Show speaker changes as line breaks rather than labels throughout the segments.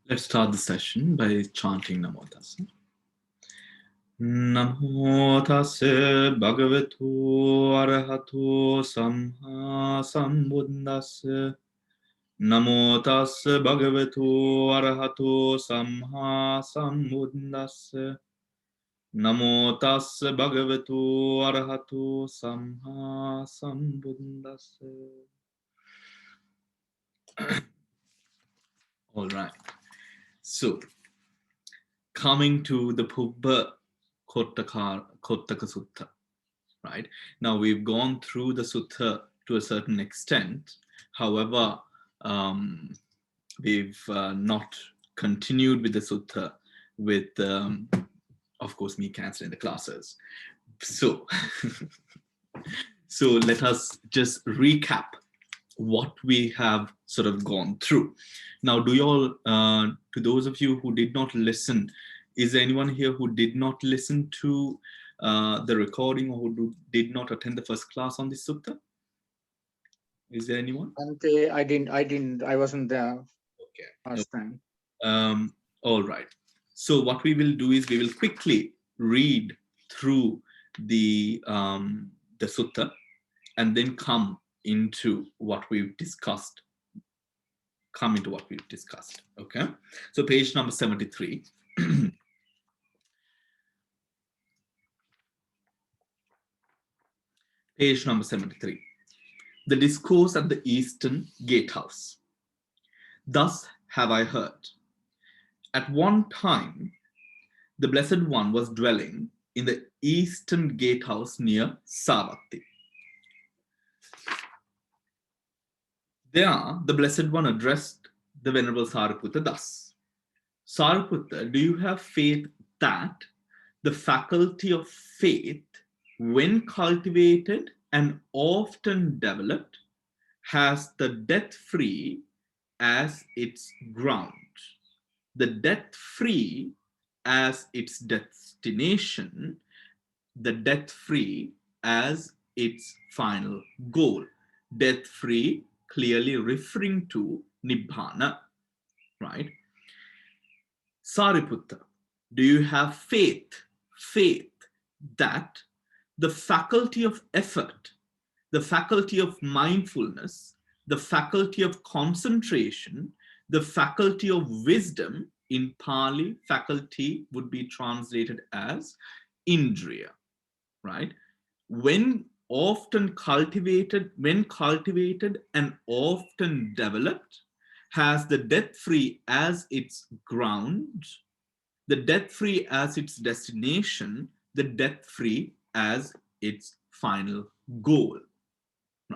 Let's start the session by chanting Namo Tassa. Namo Tassa Bhagavato Arahato Samma Sambuddhassa. Namo Tassa Bhagavato Arahato Samma Sambuddhassa. Namo Tassa Bhagavato Arahato Samma Sambuddhassa. All right. So, coming to the Pubba Kotthaka Sutta, right? Now we've gone through the sutta to a certain extent. However, we've not continued with the sutta with, of course, me canceling the classes. So, so let us just recap what we have sort of gone through. Now, do you all, to those of you who did not listen, is there anyone here who did not listen to the recording or who did not attend the first class on this sutta? Is there anyone?
I wasn't there
Okay.
last time.
All right. So what we will do is we will quickly read through the sutta and then come into what we've discussed. Okay. So page number 73. Page number 73. The discourse at the eastern gatehouse. Thus have I heard. At one time, the Blessed One was dwelling in the eastern gatehouse near Savatthi. There, the Blessed One addressed the Venerable Sariputta thus. Sariputta, do you have faith that the faculty of faith, when cultivated and often developed, has the death-free as its ground, the death-free as its destination, the death-free as its final goal? Death-free clearly referring to Nibbana, right? Sariputta, do you have faith that the faculty of effort, the faculty of mindfulness, the faculty of concentration, the faculty of wisdom, in Pali, faculty would be translated as indriya, right? When cultivated and often developed, has the death-free as its ground, the death-free as its destination, the death-free as its final goal,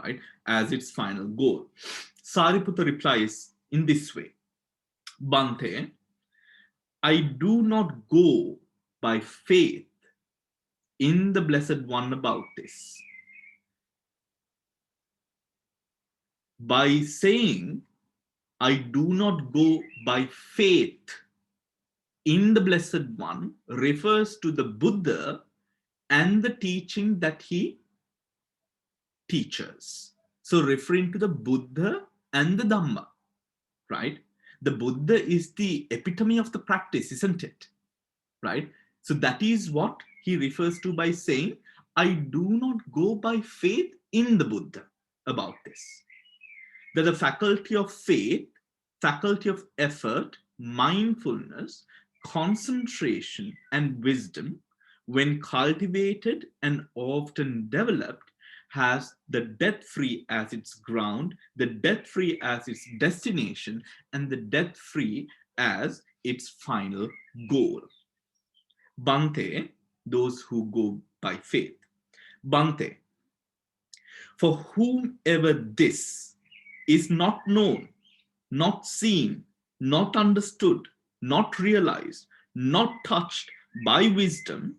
right? As its final goal. Sariputta replies in this way, Bhante, I do not go by faith in the Blessed One about this. By saying, I do not go by faith in the Blessed One refers to the Buddha and the teaching that he teaches. So referring to the Buddha and the Dhamma, right? The Buddha is the epitome of the practice, isn't it? Right? So that is what he refers to by saying, I do not go by faith in the Buddha about this. That the faculty of faith, faculty of effort, mindfulness, concentration, and wisdom, when cultivated and often developed, has the death-free as its ground, the death-free as its destination, and the death-free as its final goal. Bhante, those who go by faith. Bhante, for whomever this is not known, not seen, not understood, not realized, not touched by wisdom,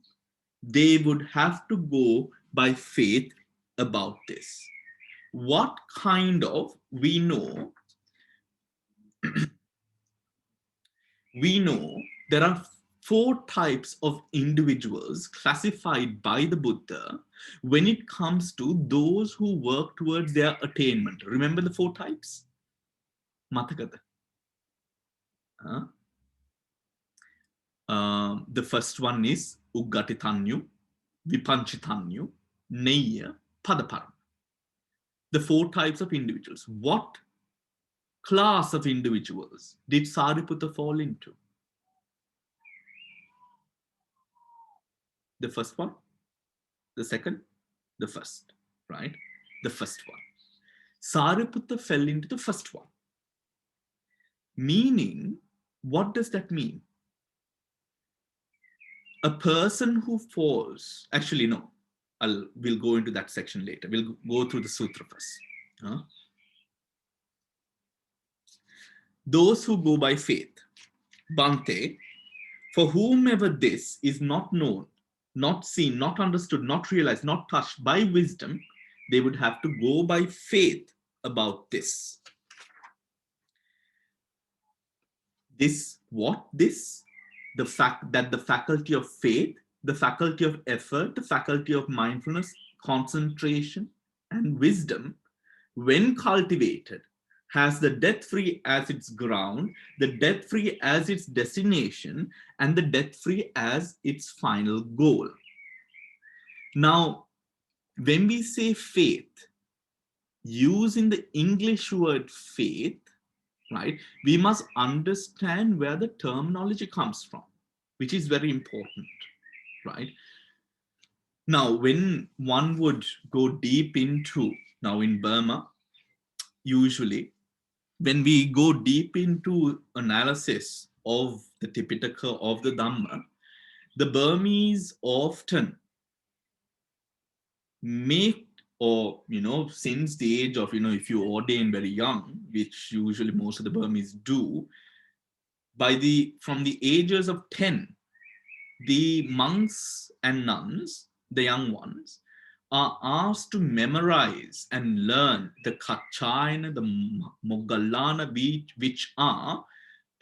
they would have to go by faith about this. What kind of, we know there are 4 types of individuals classified by the Buddha when it comes to those who work towards their attainment. Remember the 4 types? Matakata. The first one is Uggatitanyu, Vipanchitanyu, Neya, Padaparam. The four types of individuals. What class of individuals did Sariputta fall into? The first one, the second, the first, right? The first one. Sariputta fell into the first one. Meaning, what does that mean? A person who falls, actually, no, we'll go into that section later. We'll go through the sutra first. Those who go by faith, Bhante, for whomever this is not known, not seen, not understood, not realized, not touched by wisdom, they would have to go by faith about this. This, what? This? The fact that the faculty of faith, the faculty of effort, the faculty of mindfulness, concentration, and wisdom, when cultivated, has the death-free as its ground, the death-free as its destination, and the death-free as its final goal. Now, when we say faith, using the English word faith, right, we must understand where the terminology comes from, which is very important, right? Now, when one would go deep into, now in Burma, usually, when we go deep into analysis of the Tipitaka, of the Dhamma, the Burmese often make, or, since the age of, if you ordain very young, which usually most of the Burmese do, from the ages of 10, the monks and nuns, the young ones, are asked to memorize and learn the Kachayana, the Moggallana, which are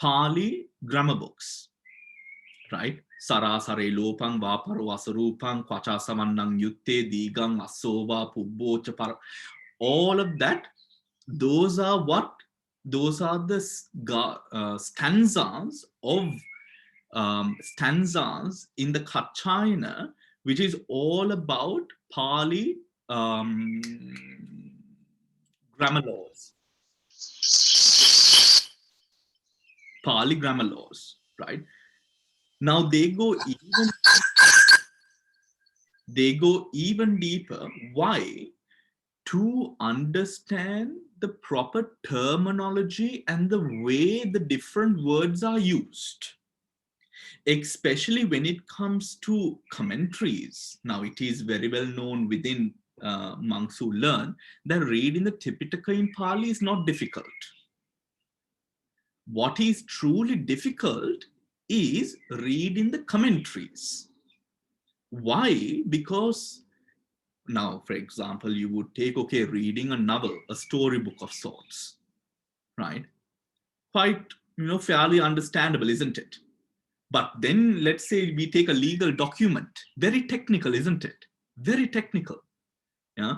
Pali grammar books, right? Sarasare lopang vaparo asarupang kwacha samannang yutte digang asova pubbocha par. All of that, those are what? Those are the stanzas of stanzas in the Kachayana, which is all about Pali grammar laws. Pali grammar laws, right? Now they go even deeper. Why? To understand the proper terminology and the way the different words are used, especially when it comes to commentaries. Now, it is very well known within monks who learn that reading the Tipitaka in Pali is not difficult. What is truly difficult is reading the commentaries. Why? Because now, for example, you would take, okay, reading a novel, a storybook of sorts, right? Quite, fairly understandable, isn't it? But then let's say we take a legal document, very technical, isn't it? Very technical. Yeah.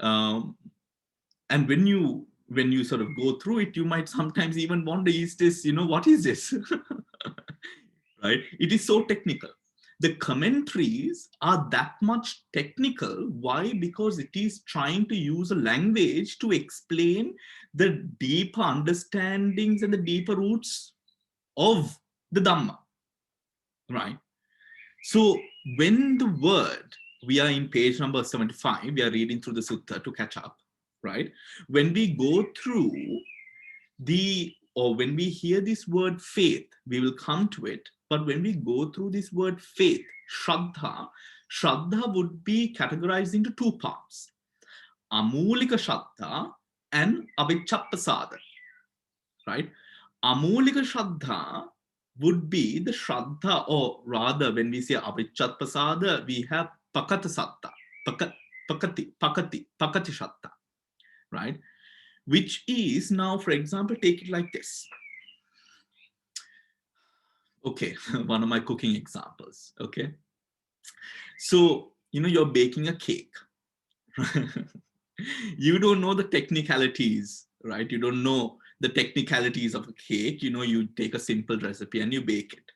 And when you sort of go through it, you might sometimes even wonder, is this, what is this? Right? It is so technical. The commentaries are that much technical. Why? Because it is trying to use a language to explain the deeper understandings and the deeper roots of the Dhamma, right? So when the word, we are in page number 75, we are reading through the sutta to catch up, right? When we go through when we hear this word faith, we will come to it. But when we go through this word faith, Shraddha would be categorized into two parts, Amulika Shraddha and Avichappasada, right? Amulika Shraddha would be the Shraddha, or rather, when we say Avichatpasada, we have Pakata Satta, Pakati Shraddha, right? Which is now, for example, take it like this. Okay, one of my cooking examples, okay? So, you're baking a cake. You don't know the technicalities, right? You don't know the technicalities of a cake. You take a simple recipe and you bake it.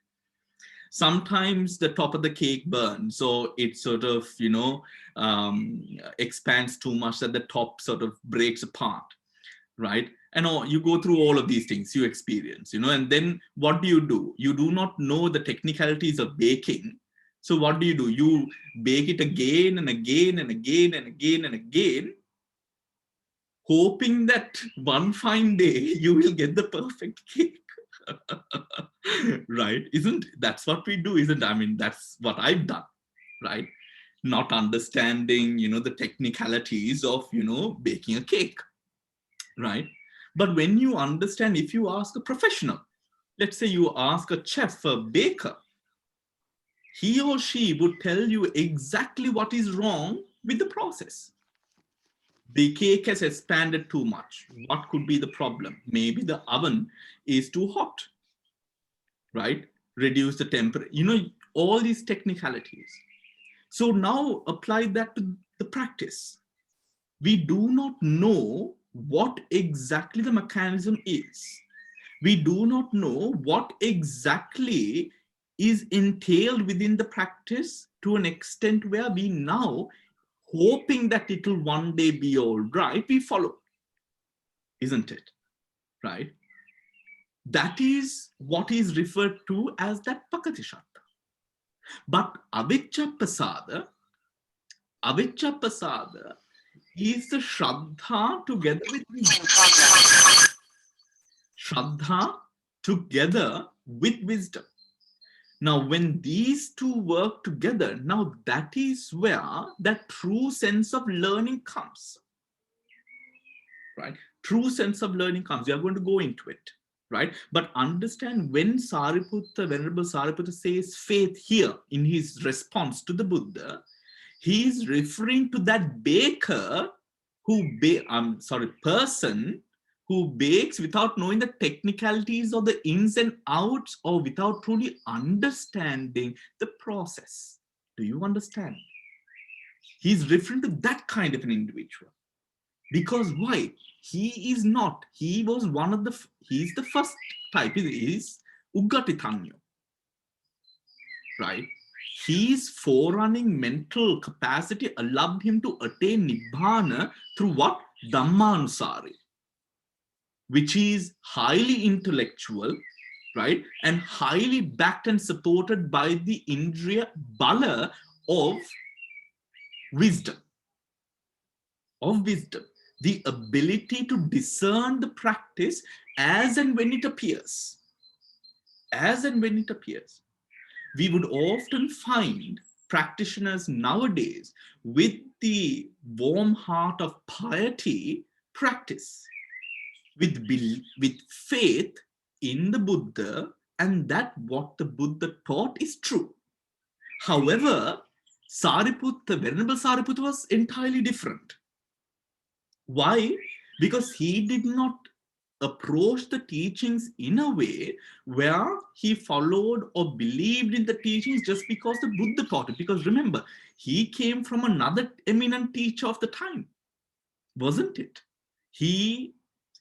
Sometimes the top of the cake burns, so it sort of, expands too much that the top sort of breaks apart, right? And you go through all of these things you experience, and then what do? You do not know the technicalities of baking. So what do? You bake it again and again and again and again and again, hoping that one fine day you will get the perfect cake. Right? Isn't that's what we do? Isn't, I mean, that's what I've done, right? Not understanding, the technicalities of, baking a cake, right? But when you understand, if you ask a professional, let's say you ask a chef, a baker, he or she would tell you exactly what is wrong with the process. The cake has expanded too much. What could be the problem? Maybe the oven is too hot, right? Reduce the temperature, all these technicalities. So now apply that to the practice. We do not know what exactly the mechanism is. We do not know what exactly is entailed within the practice to an extent where we now, hoping that it will one day be all right, we follow, isn't it? Right? That is what is referred to as that Pakatisatta. But avicca pasada is the Shraddha together with Shraddha together with wisdom. Now, when these two work together, now that is where that true sense of learning comes, right? True sense of learning comes. We are going to go into it, right? But understand, when Venerable Sariputta says faith here in his response to the Buddha, he is referring to that baker person who bakes without knowing the technicalities or the ins and outs, or without truly understanding the process. Do you understand? He's referring to that kind of an individual. Because why? He's the first type, is Ugatitanyo, right? His forerunning mental capacity allowed him to attain Nibbana through what? Dhammanusari, which is highly intellectual, right? And highly backed and supported by the Indriya Bala of wisdom. The ability to discern the practice as and when it appears. As and when it appears. We would often find practitioners nowadays with the warm heart of piety practice, with faith in the Buddha, and that what the Buddha taught is true. However, Venerable Sariputta was entirely different. Why? Because he did not approach the teachings in a way where he followed or believed in the teachings just because the Buddha taught it. Because remember, he came from another eminent teacher of the time, wasn't it? He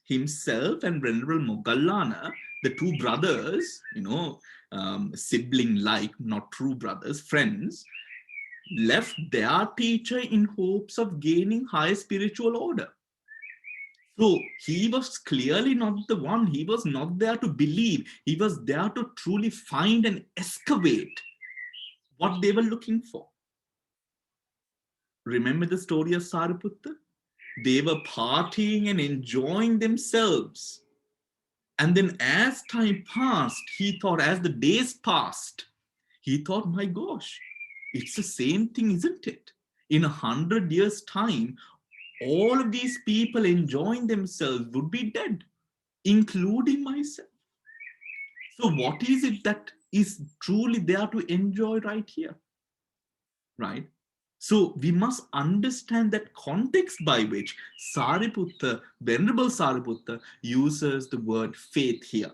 himself and Venerable Moggallana, the two brothers, sibling-like, not true brothers, friends, left their teacher in hopes of gaining high spiritual order. So he was clearly not the one. He was not there to believe. He was there to truly find and excavate what they were looking for. Remember the story of Sariputta? They were partying and enjoying themselves. And then as time passed, he thought, as the days passed, he thought, my gosh, it's the same thing, isn't it? In 100 years' time, all of these people enjoying themselves would be dead, including myself. So what is it that is truly there to enjoy right here? Right? So we must understand that context by which Sariputta, Venerable Sariputta, uses the word faith here.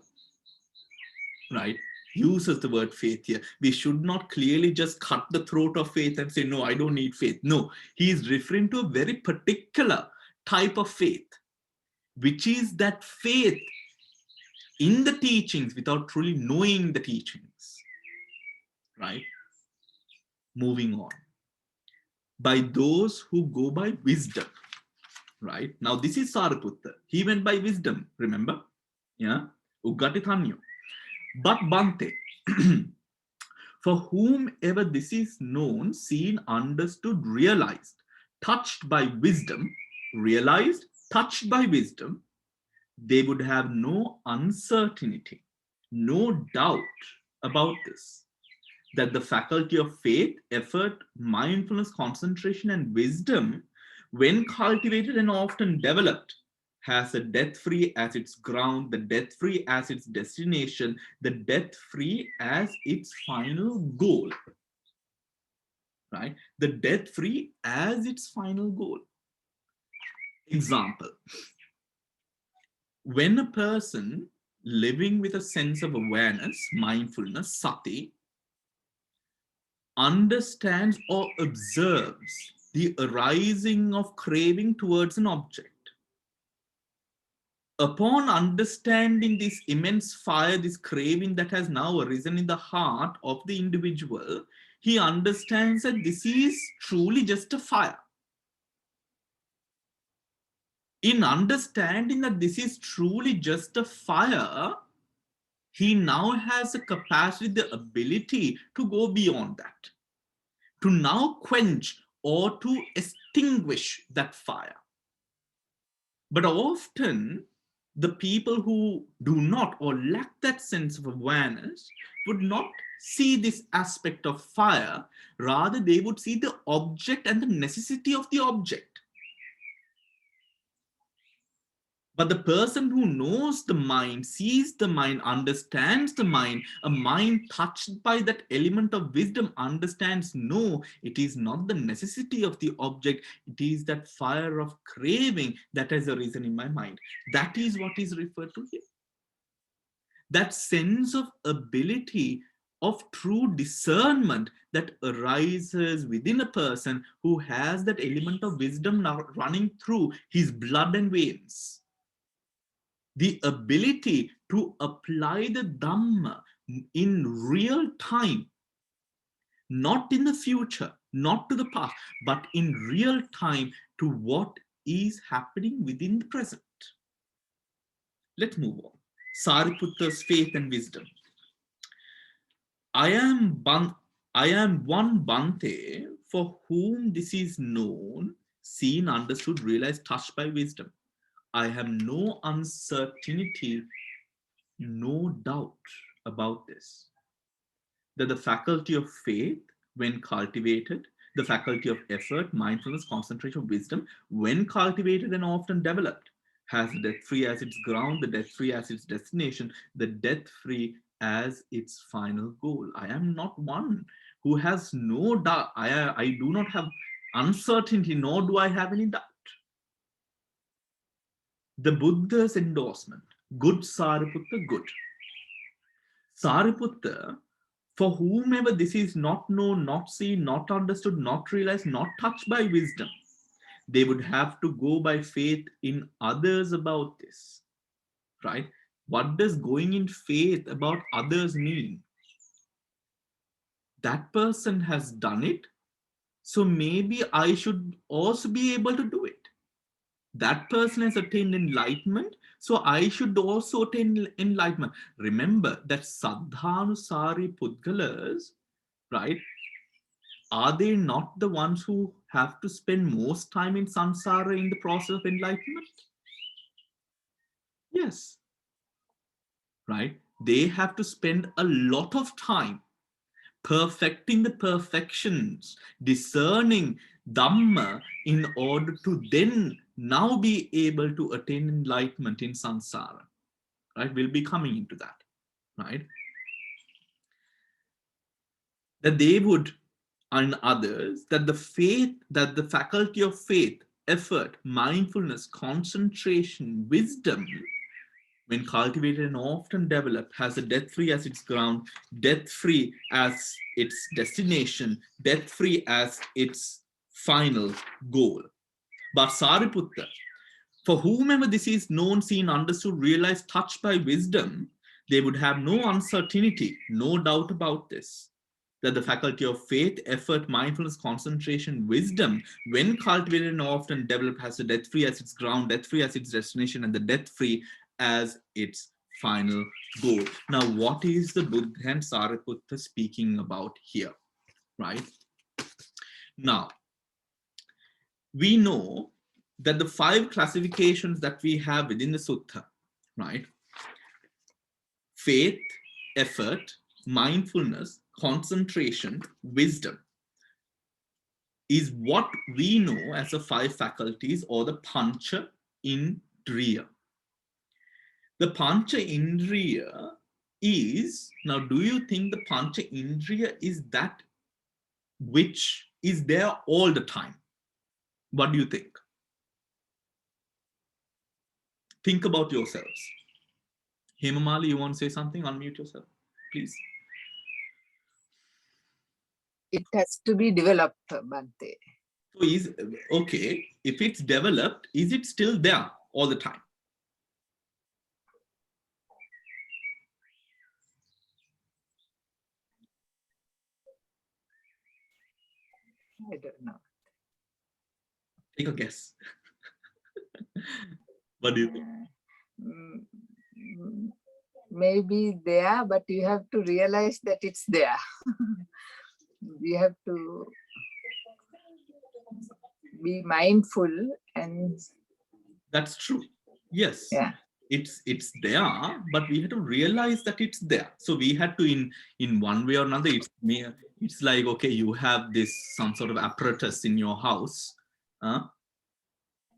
Right? Uses the word faith here. We should not clearly just cut the throat of faith and say, no, I don't need faith. No, he is referring to a very particular type of faith, which is that faith in the teachings without truly knowing the teachings. right? Moving on. By those who go by wisdom, right? Now, this is Sariputta. He went by wisdom, remember? Yeah? Uggatitanyo. But Bante, for whomever this is known, seen, understood, realized, touched by wisdom, realized, touched by wisdom, they would have no uncertainty, no doubt about this, that the faculty of faith, effort, mindfulness, concentration, and wisdom, when cultivated and often developed, has a death free as its ground, the death free as its destination, the death free as its final goal. Right? The death free as its final goal. Example: when a person living with a sense of awareness, mindfulness, sati, understands or observes the arising of craving towards an object. Upon understanding this immense fire, this craving that has now arisen in the heart of the individual, he understands that this is truly just a fire. In understanding that this is truly just a fire, he now has the capacity, the ability to go beyond that, to now quench or to extinguish that fire. But often, the people who do not or lack that sense of awareness would not see this aspect of fire, rather, they would see the object and the necessity of the object. But the person who knows the mind, sees the mind, understands the mind, a mind touched by that element of wisdom understands, no, it is not the necessity of the object, it is that fire of craving that has arisen in my mind. That is what is referred to here. That sense of ability of true discernment that arises within a person who has that element of wisdom now running through his blood and veins. The ability to apply the Dhamma in real time, not in the future, not to the past, but in real time to what is happening within the present. Let's move on. Sariputta's faith and wisdom. I am one Bhante for whom this is known, seen, understood, realized, touched by wisdom. I have no uncertainty, no doubt about this, that the faculty of faith, when cultivated, the faculty of effort, mindfulness, concentration, wisdom, when cultivated and often developed, has the death free as its ground, the death free as its destination, the death free as its final goal. I am not one who has no doubt. I do not have uncertainty, nor do I have any doubt. The Buddha's endorsement, good Sariputta, good. Sariputta, for whomever this is not known, not seen, not understood, not realized, not touched by wisdom, they would have to go by faith in others about this, right? What does going in faith about others mean? That person has done it, so maybe I should also be able to do it. That person has attained enlightenment, so I should also attain enlightenment. Remember that Saddhanusari Pudgalas, right? Are they not the ones who have to spend most time in samsara in the process of enlightenment? Yes, right? They have to spend a lot of time perfecting the perfections, discerning Dhamma in order to then now be able to attain enlightenment in samsara. Right? We'll be coming into that, right? That they would, and others, that the faith, that the faculty of faith, effort, mindfulness, concentration, wisdom, when cultivated and often developed, has a death free as its ground, death free as its destination, death free as its final goal. But Sariputta, for whomever this is known, seen, understood, realized, touched by wisdom, they would have no uncertainty, no doubt about this, that the faculty of faith, effort, mindfulness, concentration, wisdom, when cultivated and often developed, has the death-free as its ground, death-free as its destination, and the death-free as its final goal. Now, what is the Buddha and Sariputta speaking about here, right? Now, we know that the 5 classifications that we have within the sutta, right? Faith, effort, mindfulness, concentration, wisdom is what we know as the 5 faculties or the pancha indriya. The pancha indriya is, now do you think the pancha indriya is that which is there all the time? What do you think? Think about yourselves. Hemamali, you want to say something? Unmute yourself, please.
It has to be developed, Bhante.
So is, okay, if it's developed, is it still there all the time?
I don't know.
Take a guess. What do you think?
Maybe there, but you have to realize that it's there. You have to be mindful and
That's true. Yes.
yeah.
It's there, but we had to realize that it's there. So we had to, in one way or another, it's like, okay, you have this some sort of apparatus in your house.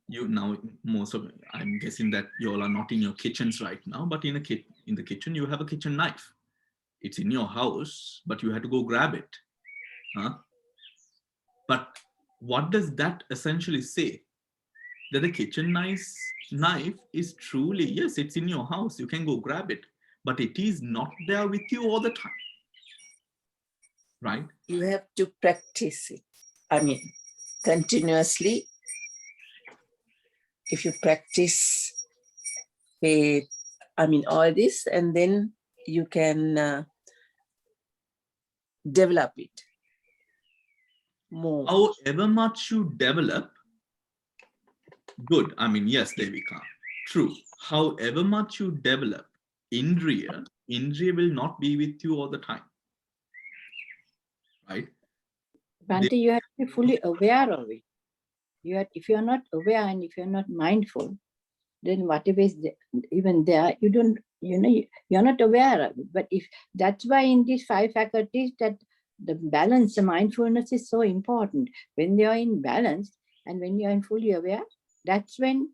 You now, most of, I'm guessing that you all are not in your kitchens right now, but in the kitchen you have a kitchen knife. It's in your house, but you had to go grab it. But what does that essentially say? That the kitchen knife is truly, yes, it's in your house, you can go grab it, but it is not there with you all the time, right?
You have to practice it. I mean, continuously. If you practice faith, I mean, all this, and then you can develop it more.
However much you develop, good. I mean, yes, Devika, true. However much you develop, Indriya will not be with you all the time, right?
Bhante, you have to be fully aware of it. If you are not aware and if you are not mindful, then whatever is even there, you don't, you're not aware of it. But if that's why in these 5 faculties that the balance, the mindfulness is so important. When they are in balance and when you are fully aware, that's when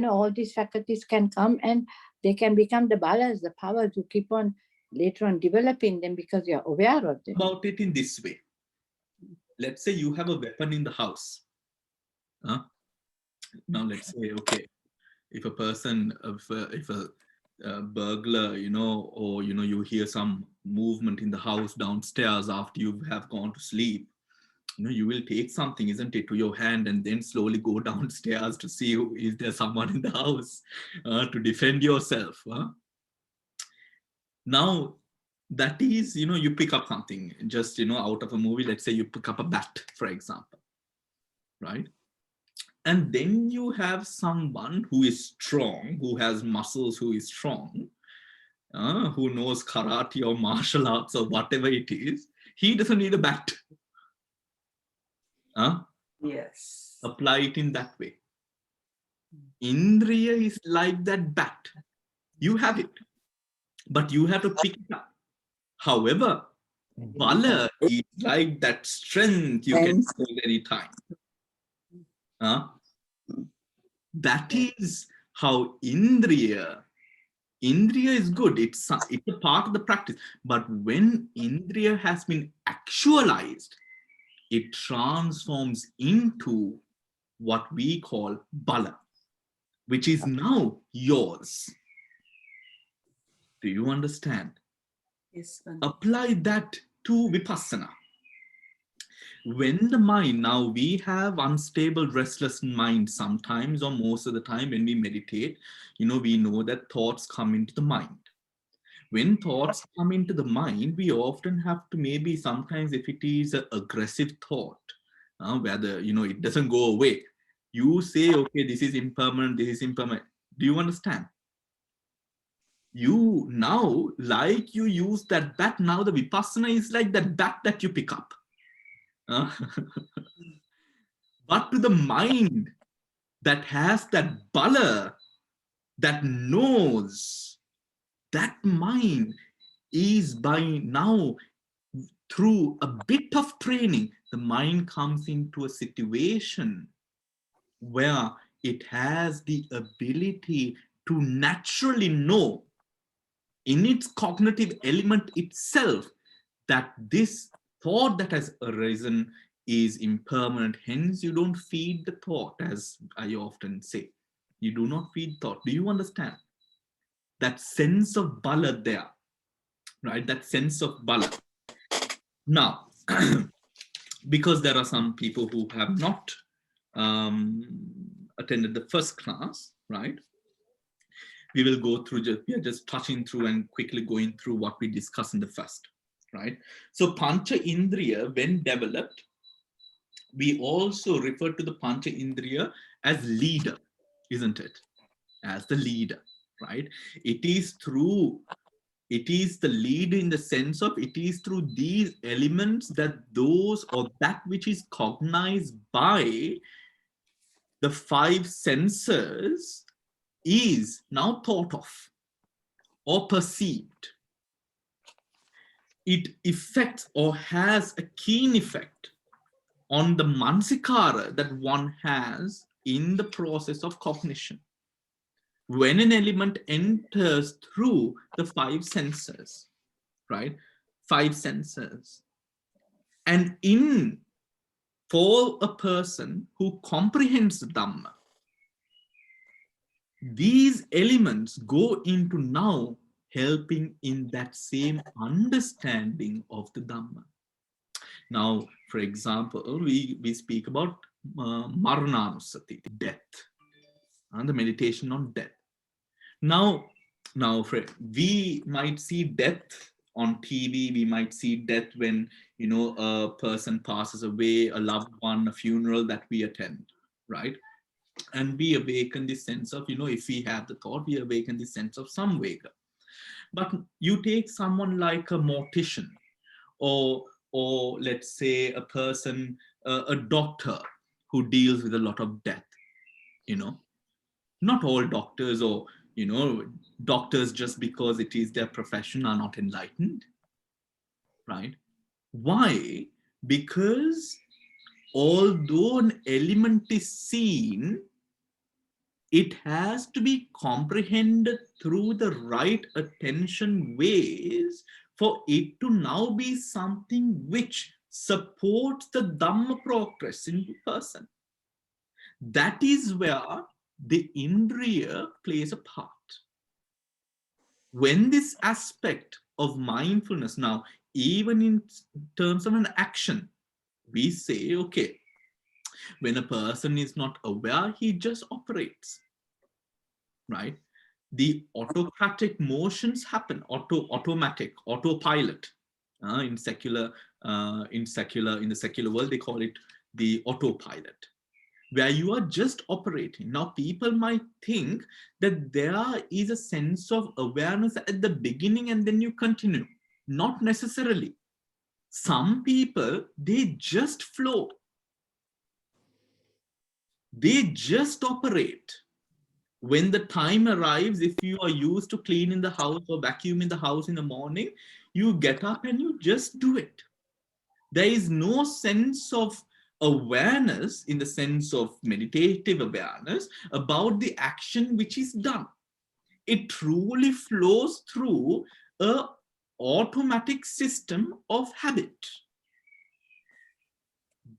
all these faculties can come and they can become the balance, the power to keep on later on developing them because you're aware of them.
About it in this way. Let's say you have a weapon in the house. Now let's say, okay, if a person, if a burglar, or you hear some movement in the house downstairs after you have gone to sleep, you will take something, isn't it, to your hand and then slowly go downstairs to see is there someone in the house to defend yourself. Now, that is, you pick up something just, out of a movie. Let's say you pick up a bat, for example, right? And then you have someone who is strong, who has muscles, who is strong, who knows karate or martial arts or whatever it is. He doesn't need a bat.
Yes.
Apply it in that way. Indriya is like that bat. You have it, but you have to pick it up. However, Bala is like that strength you can hold any time. That is how Indriya is good. It's a part of the practice. But when Indriya has been actualized, it transforms into what we call Bala, which is now yours. Do you understand?
Yes.
Apply that to Vipassana. When the mind, now we have unstable, restless mind sometimes, or most of the time when we meditate, we know that thoughts come into the mind. when thoughts come into the mind, we often have to, maybe sometimes if it is an aggressive thought, where it doesn't go away, you say, okay, this is impermanent, this is impermanent. Do you understand? You now, like you use that bat, now the vipassana is like that bat that you pick up. But to the mind that has that bala, that knows, that mind is by now, through a bit of training, the mind comes into a situation where it has the ability to naturally know in its cognitive element itself that this thought that has arisen is impermanent. Hence, you don't feed the thought, as I often say. You do not feed thought. Do you understand? That sense of bala there, right? That sense of bala. Now, because there are some people who have not attended the first class, right? We will go through, we are just touching through and quickly going through what we discussed in the first, right? So Pancha Indriya, when developed, we also refer to the Pancha Indriya as leader, isn't it? As the leader, right? It is the leader in the sense of it is through these elements that those or that which is cognized by the five senses is now thought of or perceived. It affects or has a keen effect on the mansikara that one has in the process of cognition. When an element enters through the five senses, right? Five senses. And for a person who comprehends the Dhamma, these elements go into now helping in that same understanding of the Dhamma. Now, for example, we speak about Marananusati, death, and the meditation on death. Now, we might see death on TV, we might see death when, a person passes away, a loved one, a funeral that we attend, right? And we awaken this sense of, if we have the thought, we awaken this sense of samvega. But you take someone like a mortician, or let's say a person, a doctor who deals with a lot of death, not all doctors or, doctors just because it is their profession are not enlightened, right? Why? Because although an element is seen, it has to be comprehended through the right attention ways for it to now be something which supports the Dhamma progress in the person. That is where the Indriya plays a part. When this aspect of mindfulness, now, even in terms of an action, we say, okay, when a person is not aware, he just operates, right? The autocratic motions happen, automatic, autopilot. In the secular world, they call it the autopilot, where you are just operating. Now, people might think that there is a sense of awareness at the beginning and then you continue. Not necessarily. Some people, they just flow. They just operate. When the time arrives, if you are used to cleaning the house or vacuuming the house in the morning, you get up and you just do it. There is no sense of awareness in the sense of meditative awareness about the action which is done. It truly flows through an automatic system of habit.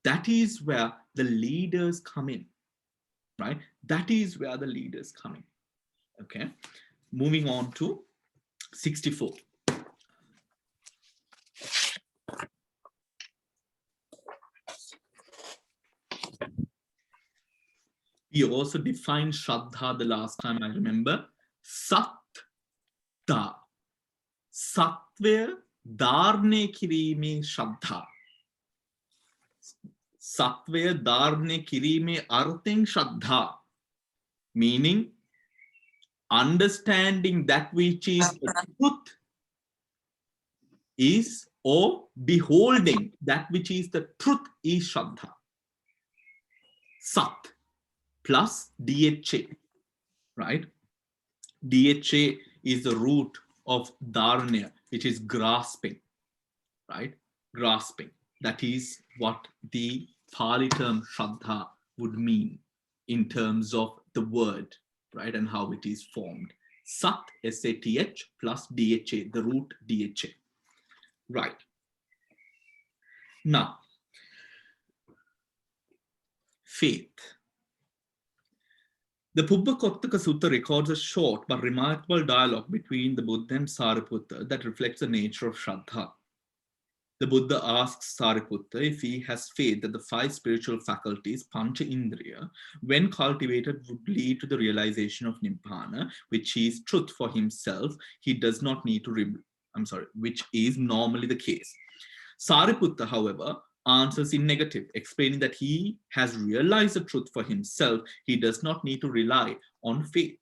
That is where the leaders come in, right? That is where the leaders come in. Okay, moving on to 64. We also defined Shraddha the last time I remember. Satta. Satvya dharne kirime shraddha. Satvya dharne kirime arthen shraddha. Meaning, understanding that which is the truth is, or beholding that which is the truth is shraddha. Sat plus dha, right? Dha is the root of dharanya, which is grasping, right? Grasping. That is what the Pali term shraddha would mean in terms of the word, right? And how it is formed. Sat, S-A-T-H plus dha, the root dha, right? Now, faith. The Pubba Kotthaka Sutta records a short but remarkable dialogue between the Buddha and Sariputta that reflects the nature of Shraddha. The Buddha asks Sariputta if he has faith that the 5 spiritual faculties, Pancha Indriya, when cultivated, would lead to the realization of Nibbana, which is truth for himself. He does not need to, which is normally the case. Sariputta, however, answers in negative, explaining that he has realized the truth for himself. He does not need to rely on faith.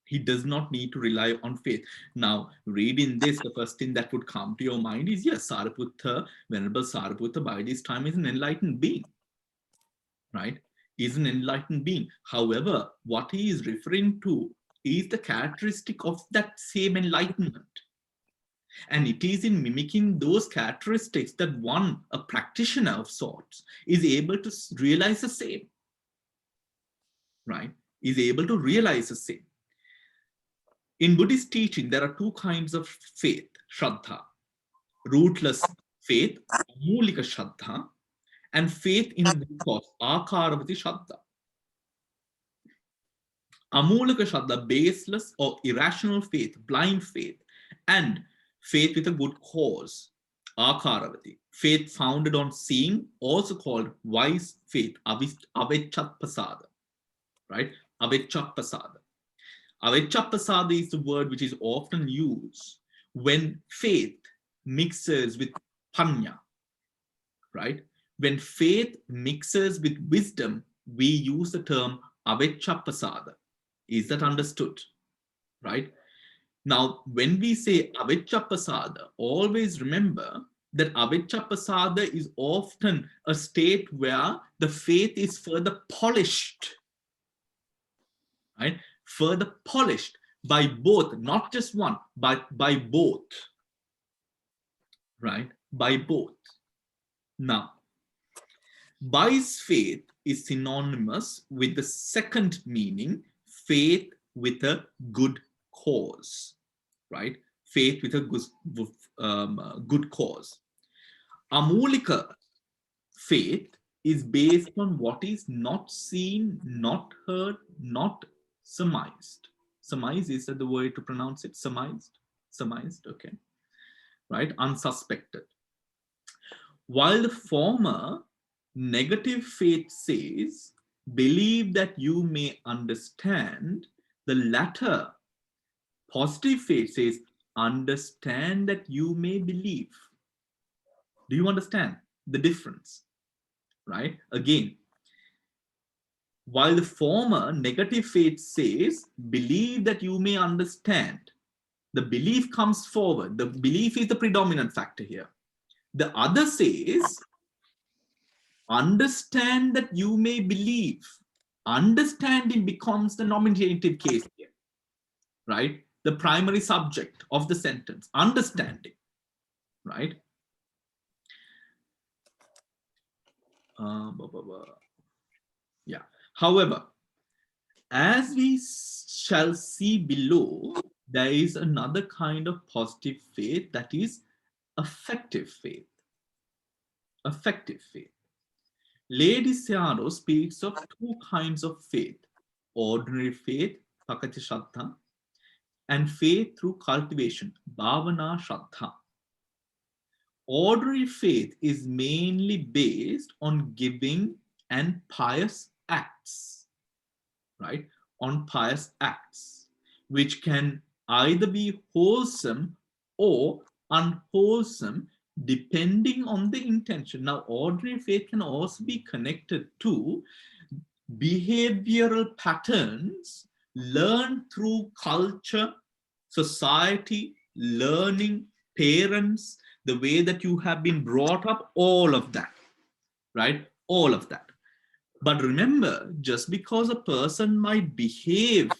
He does not need to rely on faith. Now, reading this, the first thing that would come to your mind is, yes, Sariputta, Venerable Sariputta, by this time is an enlightened being, right? Is an enlightened being. However, what he is referring to is the characteristic of that same enlightenment. And it is in mimicking those characteristics that one, a practitioner of sorts, is able to realize the same, right? Is able to realize the same. In Buddhist teaching, there are 2 kinds of faith, shraddha. Rootless faith, amulika shraddha, and faith in a good cause, akaravati shraddha. Amulika shraddha, baseless or irrational faith, blind faith, and faith with a good cause, akaravati. Faith founded on seeing, also called wise faith, avecchapasada, right? Avecchapasada. Avecchapasada is the word which is often used when faith mixes with panya, right? When faith mixes with wisdom, we use the term avecchapasada. Is that understood, right? Now, when we say avecchapasada, always remember that avecchapasada is often a state where the faith is further polished, right? Further polished by both, not just one, but by both, right? By both. Now, wise faith is synonymous with the second meaning, faith with a good cause, right? Faith with a good cause. Amulika faith is based on what is not seen, not heard, not surmised. Surmise, is that the word to pronounce it? Surmised? Surmised, okay. Right? Unsuspected. While the former, negative faith says, believe that you may understand. The latter, positive faith says, understand that you may believe. Do you understand the difference? Right? Again, while the former, negative faith says, believe that you may understand. The belief comes forward. The belief is the predominant factor here. The other says, understand that you may believe. Understanding becomes the nominative case here, right? The primary subject of the sentence, understanding, right? Yeah. However, as we shall see below, there is another kind of positive faith, that is affective faith. Affective faith. Lady Searo speaks of 2 kinds of faith: ordinary faith, pakati shraddha, and faith through cultivation, bhavana shraddha. Ordinary faith is mainly based on giving and pious acts, right? On pious acts, which can either be wholesome or unwholesome depending on the intention. Now, ordinary faith can also be connected to behavioral patterns learned through culture, society, learning, parents, the way that you have been brought up, all of that, right? All of that. But remember, just because a person might behave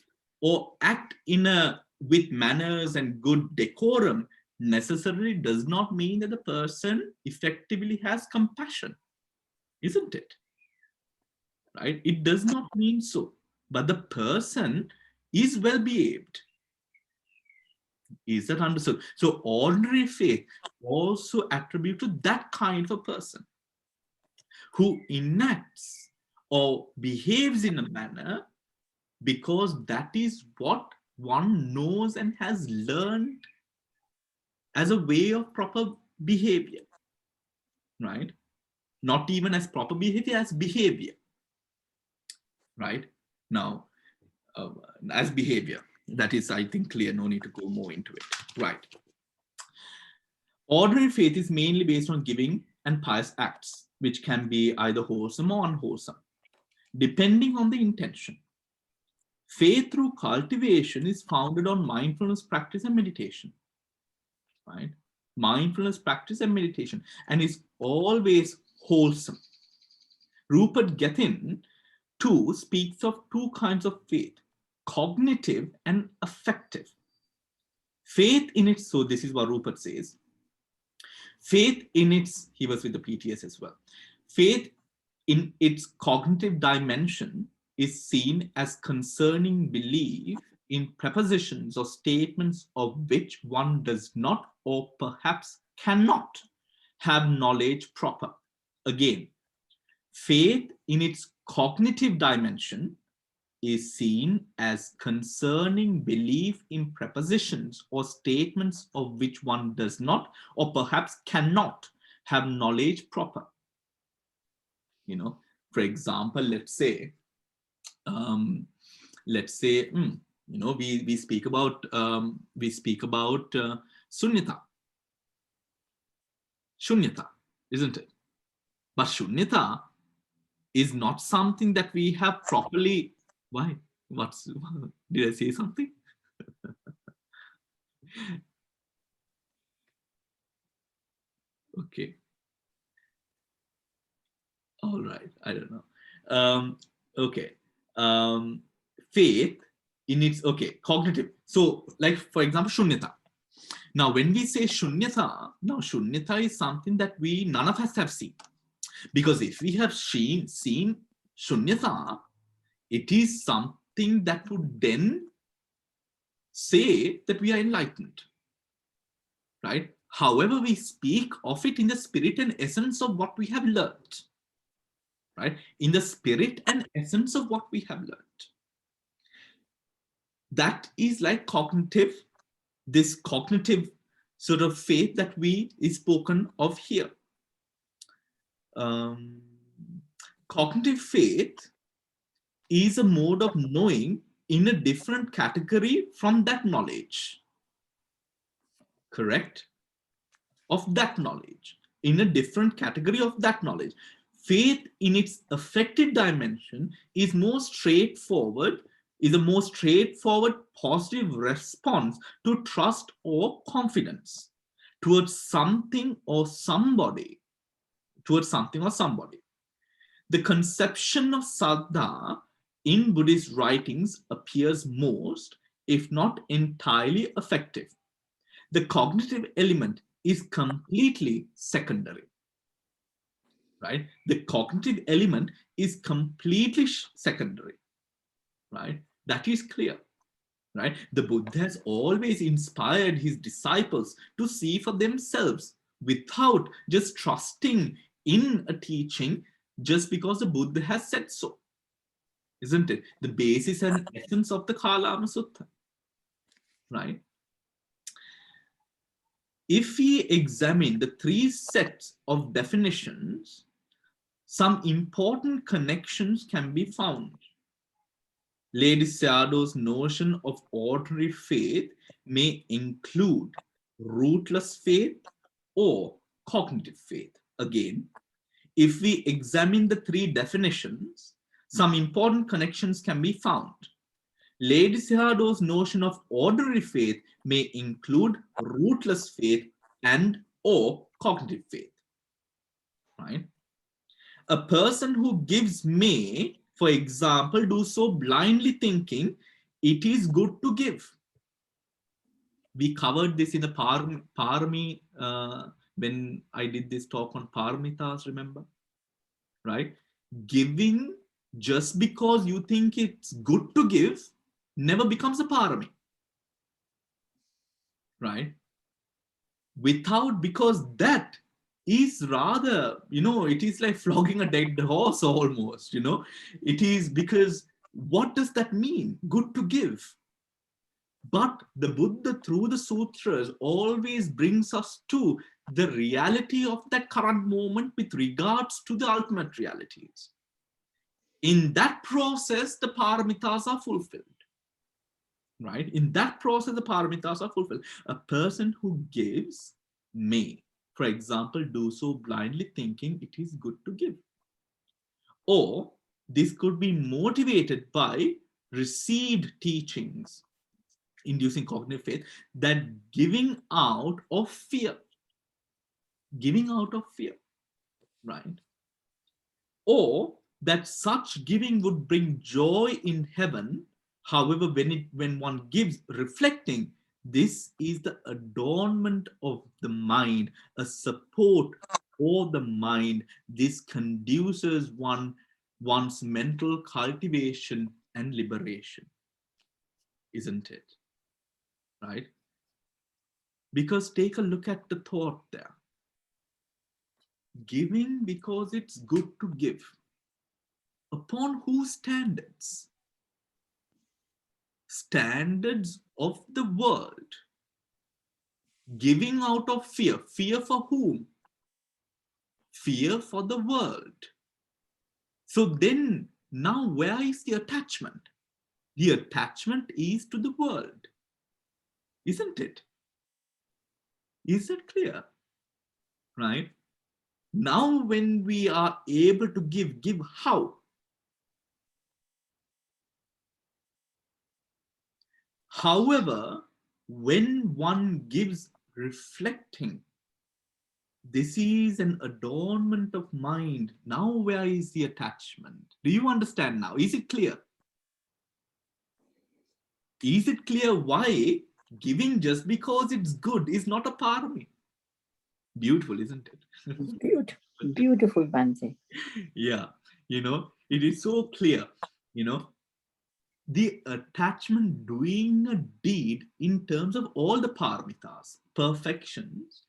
or act with manners and good decorum necessarily does not mean that the person effectively has compassion, isn't it? Right? It does not mean so. But the person is well behaved. Is that understood? So ordinary faith also attribute to that kind of a person who enacts or behaves in a manner because that is what one knows and has learned as a way of proper behavior, right? Not even as proper behavior, as behavior, right? Now, as behavior, that is, I think, clear, no need to go more into it, right? Ordinary faith is mainly based on giving and pious acts, which can be either wholesome or unwholesome, depending on the intention. Faith through cultivation is founded on mindfulness practice and meditation, right? Mindfulness practice and meditation, and is always wholesome. Rupert Gethin too speaks of two kinds of faith, cognitive and affective. Faith in its, so this is what Rupert says, faith in its, he was with the PTS as well, faith in its cognitive dimension is seen as concerning belief in prepositions or statements of which one does not or perhaps cannot have knowledge proper. Again, faith in its cognitive dimension is seen as concerning belief in prepositions or statements of which one does not or perhaps cannot have knowledge proper. You know, for example, let's say, you know, we speak about sunyata, isn't it? But shunyata is not something that we have properly. Why? Did I say something? Okay. All right. I don't know. Okay. Faith in its, okay, cognitive. So, like, for example, shunyata. Now, when we say shunyata, now shunyata is something that none of us have seen. Because if we have seen shunyata, it is something that would then say that we are enlightened, right? However, we speak of it in the spirit and essence of what we have learned, right? In the spirit and essence of what we have learned. That is like cognitive, this cognitive sort of faith that is spoken of here. Cognitive faith is a mode of knowing in a different category from that knowledge, correct? Of that knowledge, in a different category of that knowledge. Faith in its affected dimension is more straightforward, is a more straightforward positive response to trust or confidence towards something or somebody, The conception of Saddha in Buddhist writings appears most, if not entirely, affective. The cognitive element is completely secondary, right? The cognitive element is completely secondary, right? That is clear, right? The Buddha has always inspired his disciples to see for themselves without just trusting in a teaching just because the Buddha has said so, isn't it? The basis and essence of the Kalama Sutta, right? If we examine the three sets of definitions, some important connections can be found. Lady Sayadaw's notion of ordinary faith may include rootless faith or cognitive faith. Again, if we examine the three definitions, some important connections can be found. Lady Sihardo's notion of ordinary faith may include rootless faith and or cognitive faith, right? A person who gives may, for example, do so blindly thinking it is good to give. We covered this in the Parami when I did this talk on Paramitas, remember? Right? Giving just because you think it's good to give never becomes a Parami. Right? Because that is rather, it is like flogging a dead horse almost, It is because what does that mean? Good to give. But the Buddha, through the sutras, always brings us to the reality of that current moment with regards to the ultimate realities. In that process, the paramitas are fulfilled. Right? In that process, the paramitas are fulfilled. A person who gives may, for example, do so blindly thinking it is good to give. Or this could be motivated by received teachings inducing cognitive faith, that giving out of fear, right? Or that such giving would bring joy in heaven. However, when one gives reflecting, this is the adornment of the mind, a support for the mind. This conduces one's mental cultivation and liberation, isn't it? Right? Because take a look at the thought there. Giving because it's good to give. Upon whose standards? Standards of the world. Giving out of fear. Fear for whom? Fear for the world. So then, now where is the attachment? The attachment is to the world. Isn't it? Is it clear? Right? Now when we are able to give how? However, when one gives reflecting, this is an adornment of mind. Now where is the attachment? Do you understand now? Is it clear? Is it clear why giving just because it's good is not a parami? Beautiful, isn't it?
Beautiful, beautiful, Bhante.
Yeah, it is so clear, the attachment doing a deed in terms of all the paramitas, perfections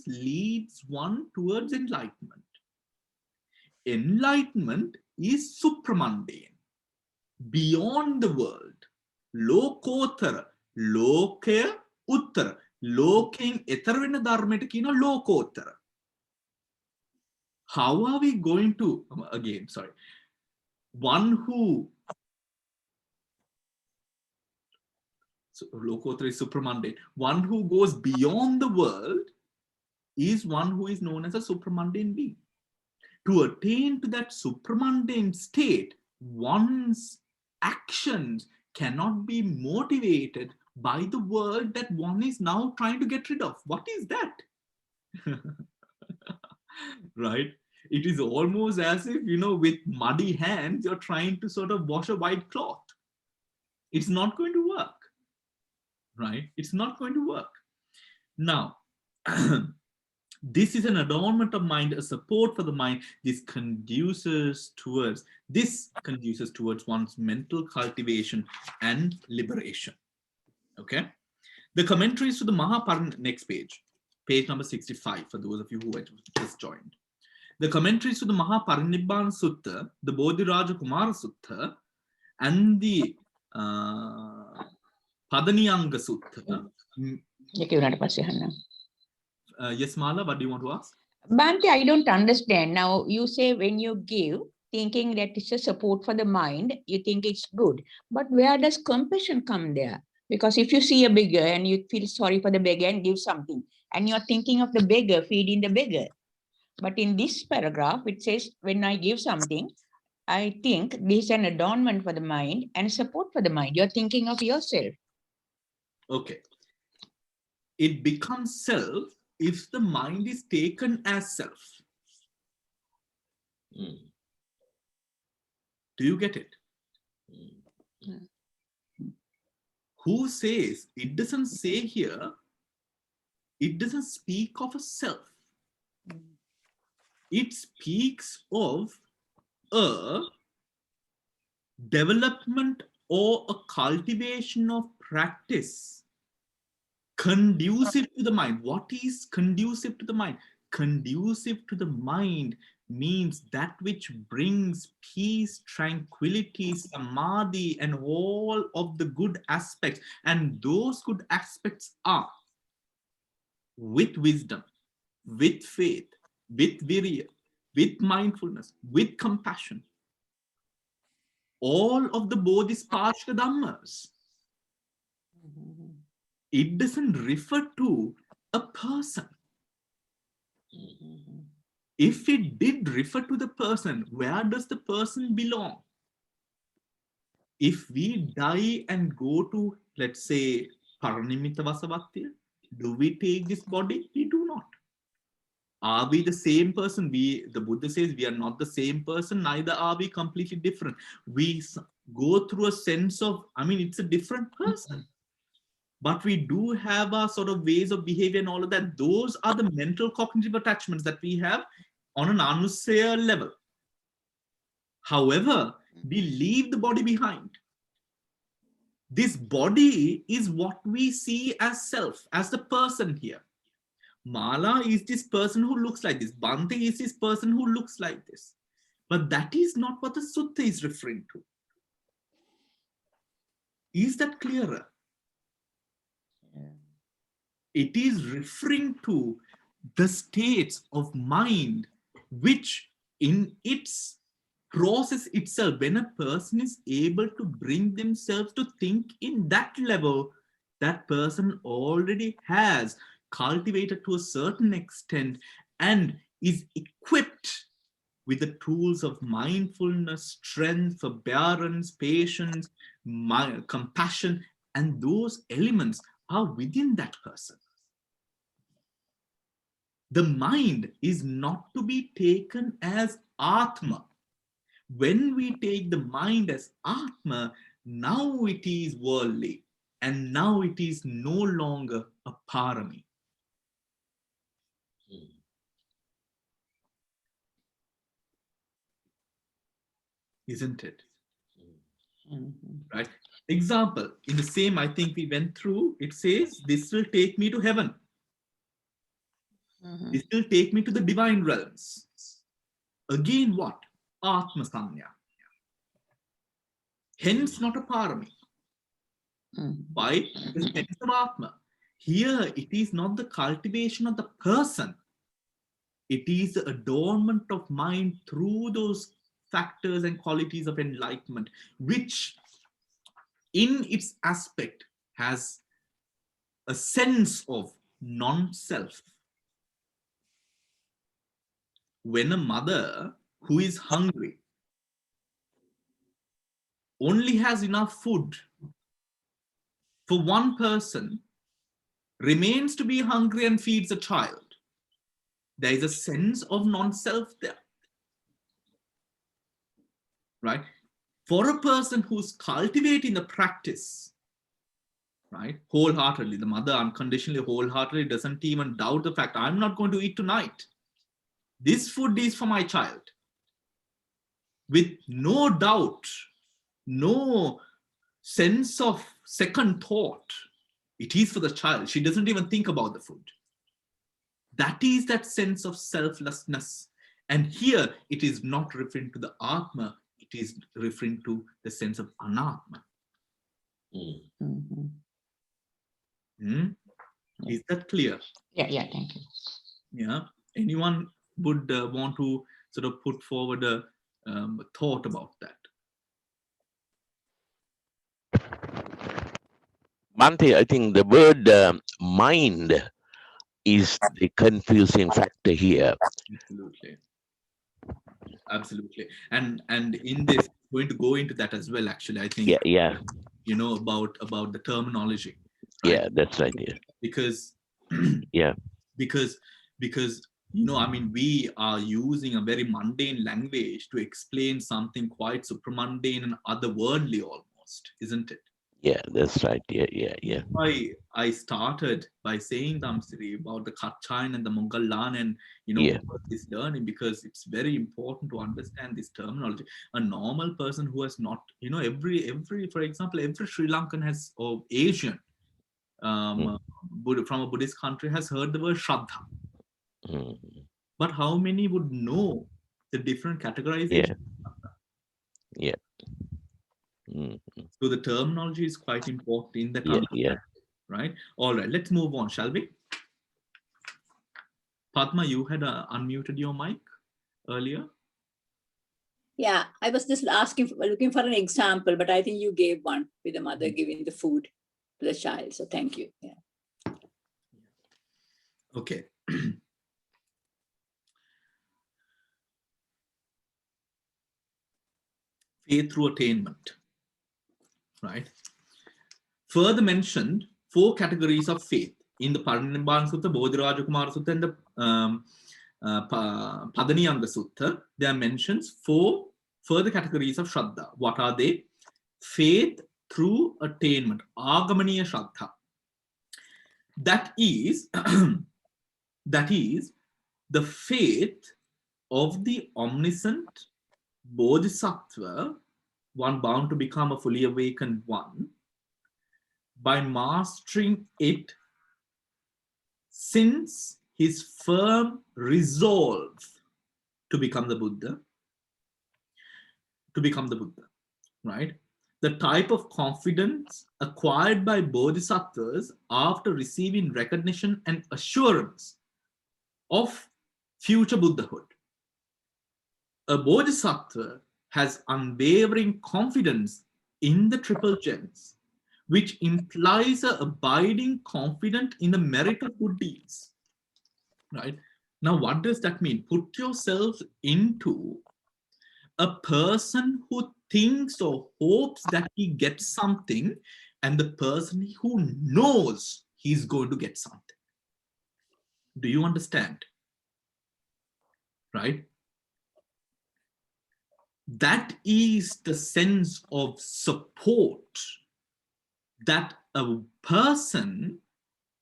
leads one towards enlightenment. Enlightenment is supramundane, beyond the world. Lokottara, lokaya uttara. Lokayen ethara wenna dharmeta kiyana lokottara. How are we going to, again, sorry, one who, so Lokottara is supramundane, one who goes beyond the world is one who is known as a supramundane being. To attain to that supramundane state, one's actions cannot be motivated by the world that one is now trying to get rid of. What is that? Right? It is almost as if, with muddy hands, you're trying to sort of wash a white cloth. It's not going to work. Right? It's not going to work. Now, this is an adornment of mind, a support for the mind. This conduces towards one's mental cultivation and liberation. Okay? The commentaries to the Mahaparinibban, next page number 65, for those of you who had just joined. The commentaries to the Mahaparinibban Sutta, the Bodhiraja Kumara Sutta, and the Padaniyanga Sutta. Yes, Mala, what do you want to ask?
Bhante, I don't understand. Now, you say when you give, thinking that it's a support for the mind, you think it's good. But where does compassion come there? Because if you see a beggar and you feel sorry for the beggar and give something, and you're thinking of the beggar, feeding the beggar. But in this paragraph, it says, when I give something, I think this is an adornment for the mind and support for the mind. You're thinking of yourself.
Okay. It becomes self if the mind is taken as self. Do you get it? Who says, it doesn't say here, it doesn't speak of a self. It speaks of a development or a cultivation of practice conducive to the mind. What is conducive to the mind? Conducive to the mind means that which brings peace, tranquility, samadhi, and all of the good aspects. And those good aspects are with wisdom, with faith, with virya, with mindfulness, with compassion. All of the bodhisattva dhammas. It doesn't refer to a person. If it did refer to the person, where does the person belong? If we die and go to, let's say, Paranimitta Vasavatya, do we take this body? We do not. Are we the same person? The Buddha says we are not the same person, neither are we completely different. We go through a sense of, it's a different person. But we do have our sort of ways of behavior and all of that. Those are the mental cognitive attachments that we have on an anusaya level. However, we leave the body behind. This body is what we see as self, as the person here. Mala is this person who looks like this. Bhante is this person who looks like this. But that is not what the sutta is referring to. Is that clearer? It is referring to the states of mind, which in its process itself, when a person is able to bring themselves to think in that level, that person already has cultivated to a certain extent and is equipped with the tools of mindfulness, strength, forbearance, patience, compassion, and those elements are within that person. The mind is not to be taken as Atma. When we take the mind as Atma, now it is worldly, and now it is no longer a parami. Isn't it? Right? Example, in the same, I think we went through, it says, this will take me to heaven. This will take me to the divine realms. Again, what? Atma Sanya. Hence, not a parami. Why? The sense of Atma. Here, it is not the cultivation of the person. It is the adornment of mind through those factors and qualities of enlightenment, which in its aspect has a sense of non-self. When a mother who is hungry only has enough food for one person, remains to be hungry and feeds a child, there is a sense of non-self there. Right? For a person who's cultivating the practice, right, wholeheartedly, the mother unconditionally, wholeheartedly doesn't even doubt the fact, I'm not going to eat tonight. This food is for my child. With no doubt, no sense of second thought, it is for the child. She doesn't even think about the food. That is that sense of selflessness. And here it is not referring to the Atma, it is referring to the sense of Anatma. Is that clear?
Yeah, thank you.
Yeah. Anyone would want to sort of put forward a thought about that?
Bhante, I think the word mind is the confusing factor here.
Absolutely. Absolutely. And in this, going to go into that as well, actually, I think,
Yeah, yeah,
about the terminology, right?
yeah, that's right. Yeah,
Because
yeah,
because I mean, we are using a very mundane language to explain something quite supramundane and otherworldly almost, isn't it?
yeah, that's right. Yeah, yeah, yeah,
Why I started by saying, Damsiri, about the Kacchain and the Mongalan and
yeah,
this learning, because it's very important to understand this terminology. A normal person who has not, every for example, every Sri Lankan has, or Asian,
mm,
from a Buddhist country, has heard the word Shraddha.
mm,
But how many would know the different categorization?
yeah, yeah, mm,
So the terminology is quite important in that
yeah, yeah.
understanding, right? All right, let's move on, shall we? Padma, you had unmuted your mic earlier.
Yeah, I was just looking for an example, but I think you gave one with the mother giving the food to the child. So thank you. Yeah.
Okay. Faith through attainment, right? Further mentioned 4 categories of faith in the Parinibbana Sutta, Bodhiraja Kumara Sutta, and the Padaniyanga Sutta. There are mentions 4 further categories of Shraddha. What are they? Faith through attainment, Agamaniya Shraddha. That is, that is the faith of the omniscient Bodhisattva, one bound to become a fully awakened one, by mastering it since his firm resolve to become the Buddha, right? The type of confidence acquired by bodhisattvas after receiving recognition and assurance of future Buddhahood. A bodhisattva has unwavering confidence in the triple gems, which implies an abiding confidence in the merit of good deeds. Right? Now, what does that mean? Put yourself into a person who thinks or hopes that he gets something, and the person who knows he's going to get something. Do you understand? Right? That is the sense of support that a person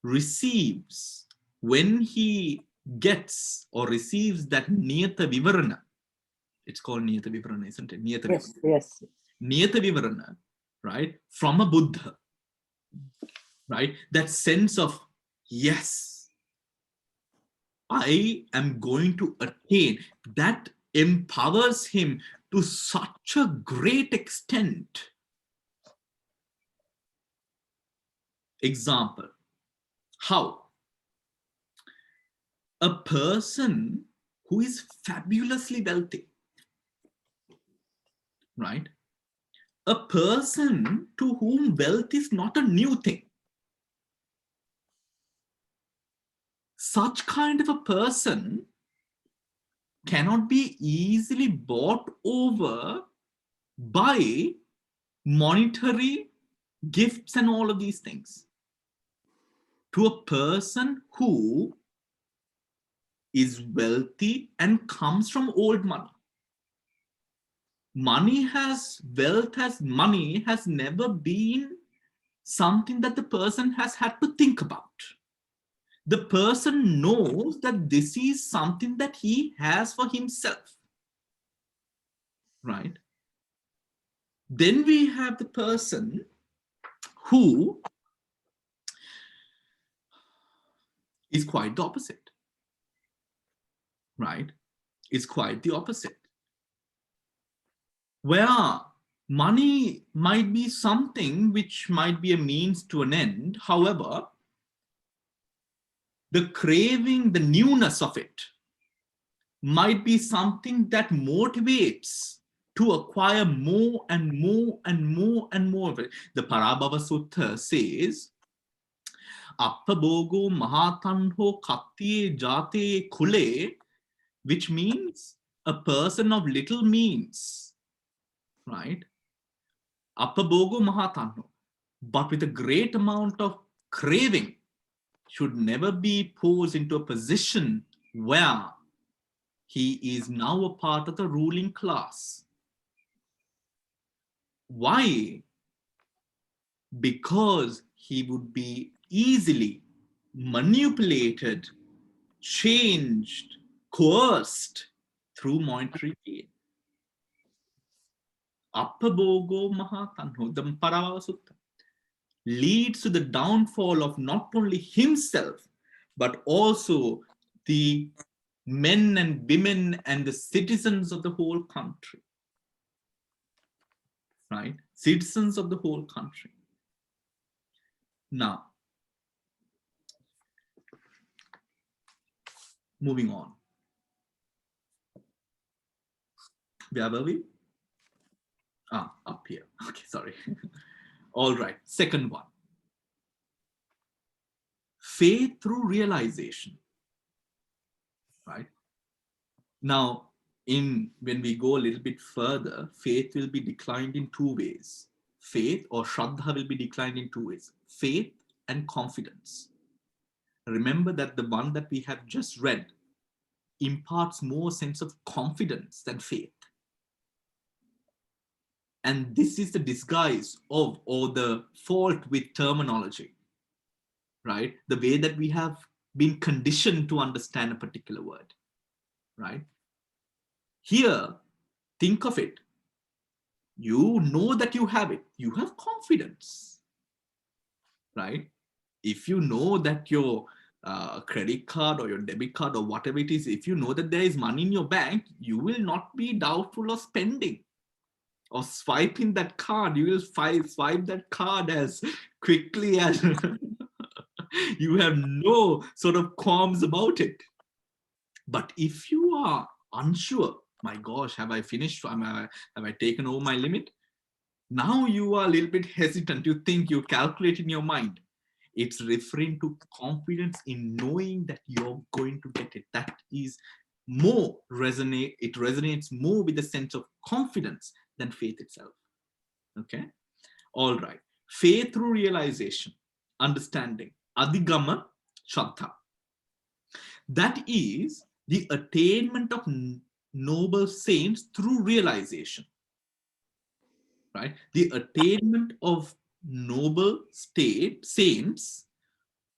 receives when he gets or receives that niyata vivarana. It's called niyata vivarana, isn't it? Niyata
Yes,
vivarana.
yes.
Niyata vivarana, right? From a Buddha, right? That sense of, yes, I am going to attain. That empowers him to such a great extent. Example, how? A person who is fabulously wealthy, right? A person to whom wealth is not a new thing. Such kind of a person cannot be easily bought over by monetary gifts and all of these things. To a person who is wealthy and comes from old money. Wealth has money has never been something that the person has had to think about. The person knows that this is something that he has for himself, right? Then we have the person who is quite the opposite, right? Is quite the opposite. Where money might be something which might be a means to an end. However, the craving, the newness of it might be something that motivates to acquire more and more and more and more of it. The Parabhava Sutta says, Appabogo Mahatanho Kattiye Jate Kule, which means a person of little means, right? Appabogo Mahatanho, but with a great amount of craving, should never be posed into a position where he is now a part of the ruling class. Why? Because he would be easily manipulated, changed, coerced through monetary gain. Appabogo Mahatanho, the Parabhava Sutta, leads to the downfall of not only himself, but also the men and women and the citizens of the whole country. Right? Citizens of the whole country. Now, moving on. Where were we? Up here. Okay, sorry. All right, second one. Faith through realization. Right? Now, when we go a little bit further, faith will be declined in two ways. Faith or Shraddha will be declined in two ways. Faith and confidence. Remember that the one that we have just read imparts more sense of confidence than faith. And this is the disguise of, or the fault with terminology, right? The way that we have been conditioned to understand a particular word, right? Here, think of it. You know that you have it. You have confidence, right? If you know that your credit card or your debit card or whatever it is, if you know that there is money in your bank, you will not be doubtful of spending or swiping that card. You will swipe that card as quickly as you have no sort of qualms about it. But if you are unsure, my gosh, have I finished? Have I taken over my limit? Now you are a little bit hesitant. You think, you calculate in your mind. It's referring to confidence in knowing that you're going to get it. That is more it resonates more with the sense of confidence than faith itself. Okay? All right. Faith through realization, understanding, adhigama, shraddha. That is the attainment of noble saints through realization. Right? The attainment of noble saints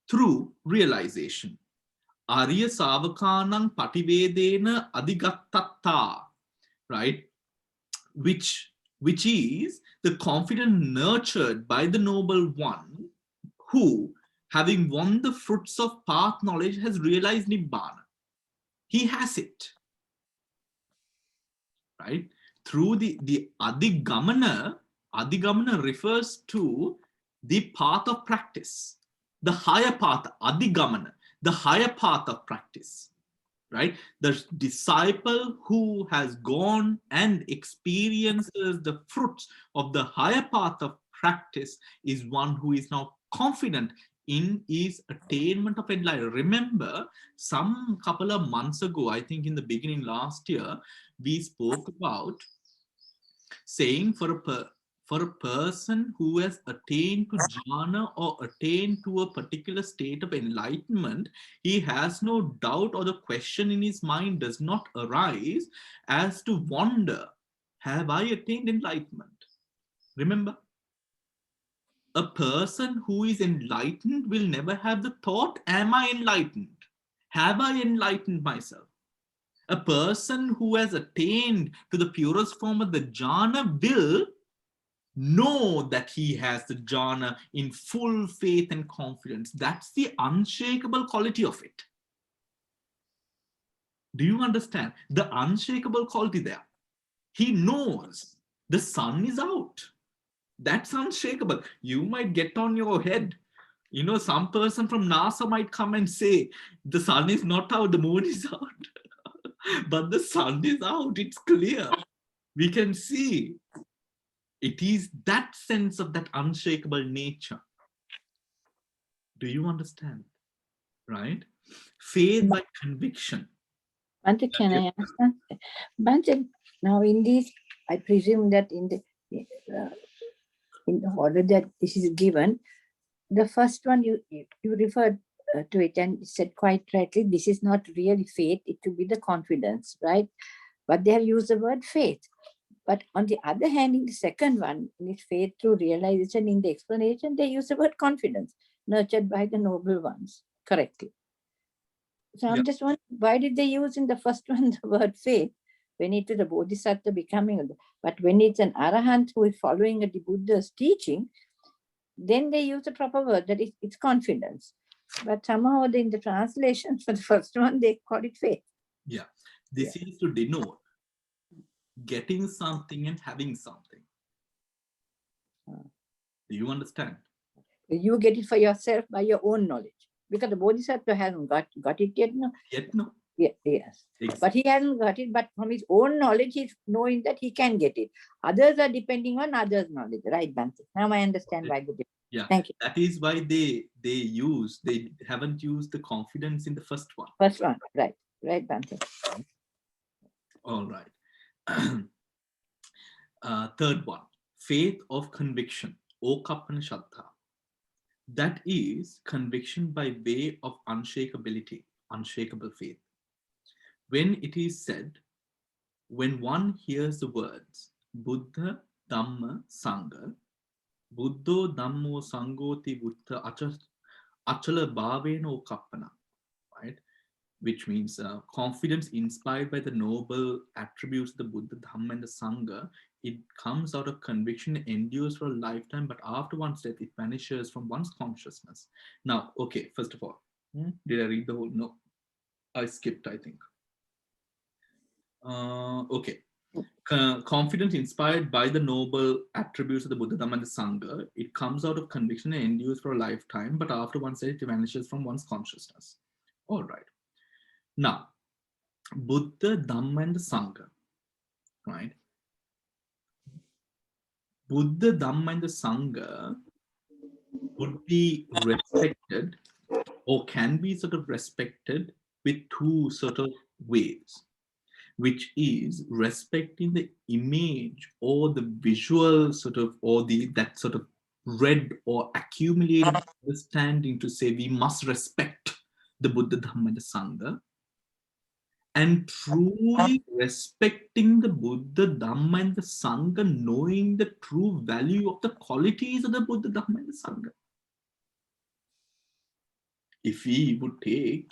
through realization. Arya Savakanang Pativedena Adhigattatta, right? Which is the confidence nurtured by the noble one who, having won the fruits of path knowledge, has realized Nibbana. He has it, right? Through the Adhigamana refers to the path of practice, the higher path, Adhigamana, the higher path of practice, right? The disciple who has gone and experiences the fruits of the higher path of practice is one who is now confident in his attainment of enlightenment. Remember, some couple of months ago, I think in the beginning last year, we spoke about saying for a person who has attained to jhana or attained to a particular state of enlightenment, he has no doubt, or the question in his mind does not arise as to wonder, have I attained enlightenment? Remember, a person who is enlightened will never have the thought, am I enlightened? Have I enlightened myself? A person who has attained to the purest form of the jhana will know that he has the jhana in full faith and confidence. That's the unshakable quality of it. Do you understand? The unshakable quality there. He knows the sun is out. That's unshakable. You might get on your head. You know, some person from NASA might come and say, the sun is not out, the moon is out. But the sun is out, it's clear. we can see it is that sense of that unshakable nature. Do you understand? Right? Faith by conviction.
Bante, can I ask that? Bante, now in this, I presume that in the order that this is given, the first one you referred to it and said quite rightly, this is not really faith, it could be the confidence, right? But they have used the word faith. But on the other hand, in the second one, in its faith through realization, in the explanation, they use the word confidence, nurtured by the noble ones, correctly. So I'm just wondering, why did they use in the first one the word faith when it is a bodhisattva becoming, but when it's an arahant who is following the Buddha's teaching, then they use the proper word, that it's confidence. But somehow in the translation for the first one, they call it faith.
Yeah, this is to denote getting something and having something. Do you understand?
You get it for yourself by your own knowledge. Because the bodhisattva hasn't got it yet, no?
Yet no.
Yeah, yes.
Exactly.
But he hasn't got it, but from his own knowledge, he's knowing that he can get it. Others are depending on others' knowledge, right, Bante? Now I understand why they did.
Yeah,
thank you.
That is why they haven't used the confidence in the first one.
First one, right, Bante.
All right. Third one, faith of conviction, okappana shaddha. That is conviction by way of unshakability, unshakable faith. When it is said, when one hears the words Buddha, Dhamma, Sangha, Buddho, Dhammo, Sangoti, Buddha, Achala Bhavena Okappana, right? Which means confidence inspired by the noble attributes of the Buddha, Dhamma, and the Sangha. It comes out of conviction, endures for a lifetime, but after one's death, it vanishes from one's consciousness. Now, okay, first of all, did I read the whole? No, I skipped, I think. Okay. Confidence inspired by the noble attributes of the Buddha, Dhamma, and the Sangha. It comes out of conviction and endures for a lifetime, but after one's death, it vanishes from one's consciousness. All right. Now, Buddha, Dhamma, and the Sangha, right? Buddha, Dhamma, and the Sangha would be respected or can be sort of respected with two sort of ways, which is respecting the image or the visual sort of, or that sort of read or accumulated understanding to say we must respect the Buddha, Dhamma, and the Sangha. And truly respecting the Buddha, Dhamma, and the Sangha, knowing the true value of the qualities of the Buddha, Dhamma, and the Sangha. If we would take,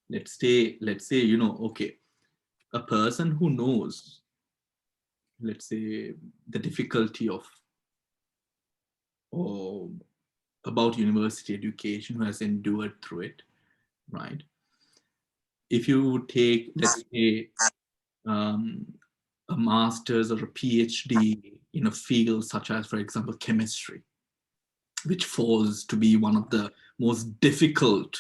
let's say, okay, a person who knows, let's say, the difficulty of, or about university education, who has endured through it, right? If you would take, let's say, a master's or a PhD in a field such as, for example, chemistry, which falls to be one of the most difficult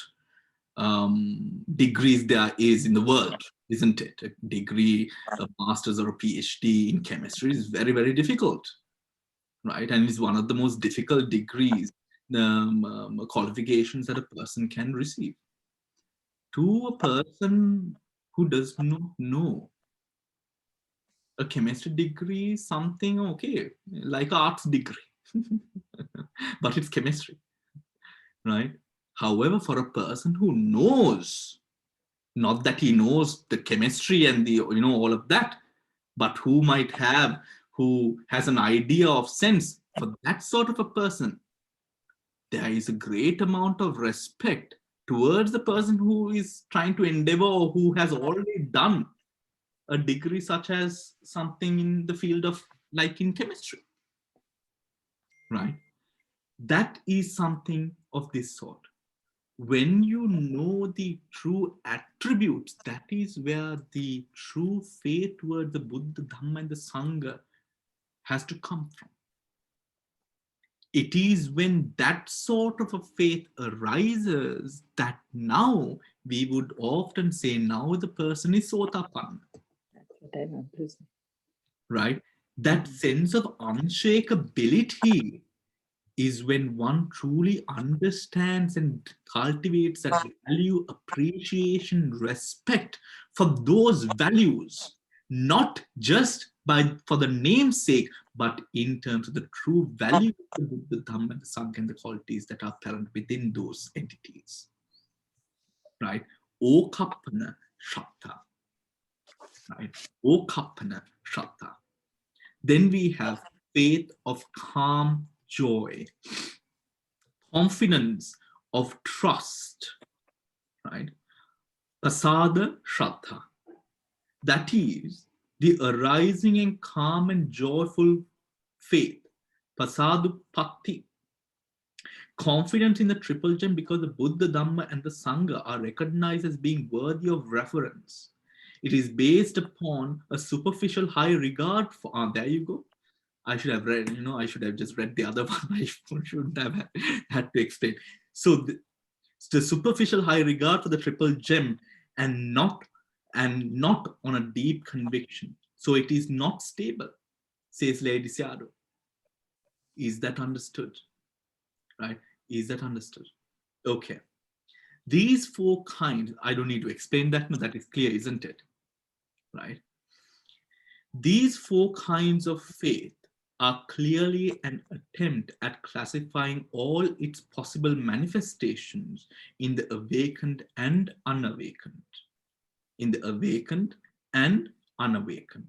degrees there is in the world, isn't it? A degree, a master's or a PhD in chemistry is very, very difficult, right? And it's one of the most difficult degrees, qualifications that a person can receive. To a person who does not know, a chemistry degree is something, okay, like an arts degree, but it's chemistry, right? However, for a person who knows, not that he knows the chemistry and the, all of that, but who has an idea of sense, for that sort of a person, there is a great amount of respect towards the person who is trying to endeavor or who has already done a degree such as something in the field of, like in chemistry, right? That is something of this sort. When you know the true attributes, that is where the true faith towards the Buddha, Dhamma, and the Sangha has to come from. It is when that sort of a faith arises that now we would often say, now the person is Sotapanna.
That's what I want to say.
right? That sense of unshakability is when one truly understands and cultivates that value, appreciation, respect for those values, not just for the namesake, but in terms of the true value of the Dhamma and the Sangha and the qualities that are apparent within those entities. Right? Okappana Shatta. Right? Okappana Shatta. Then we have faith of calm joy, confidence of trust, right? Pasada Shraddha. That is the arising and calm and joyful faith. Pasadu Patti. Confidence in the triple gem because the Buddha, Dhamma, and the Sangha are recognized as being worthy of reverence. It is based upon a superficial high regard for. There you go. I should have read, I should have just read the other one. I shouldn't have had to explain. So the superficial high regard for the triple gem and not on a deep conviction. So it is not stable, says Lady Seado. Is that understood? Right? Is that understood? Okay. These four kinds, I don't need to explain that, but that is clear, isn't it? Right? These four kinds of faith are clearly an attempt at classifying all its possible manifestations in the awakened and unawakened. In the awakened and unawakened.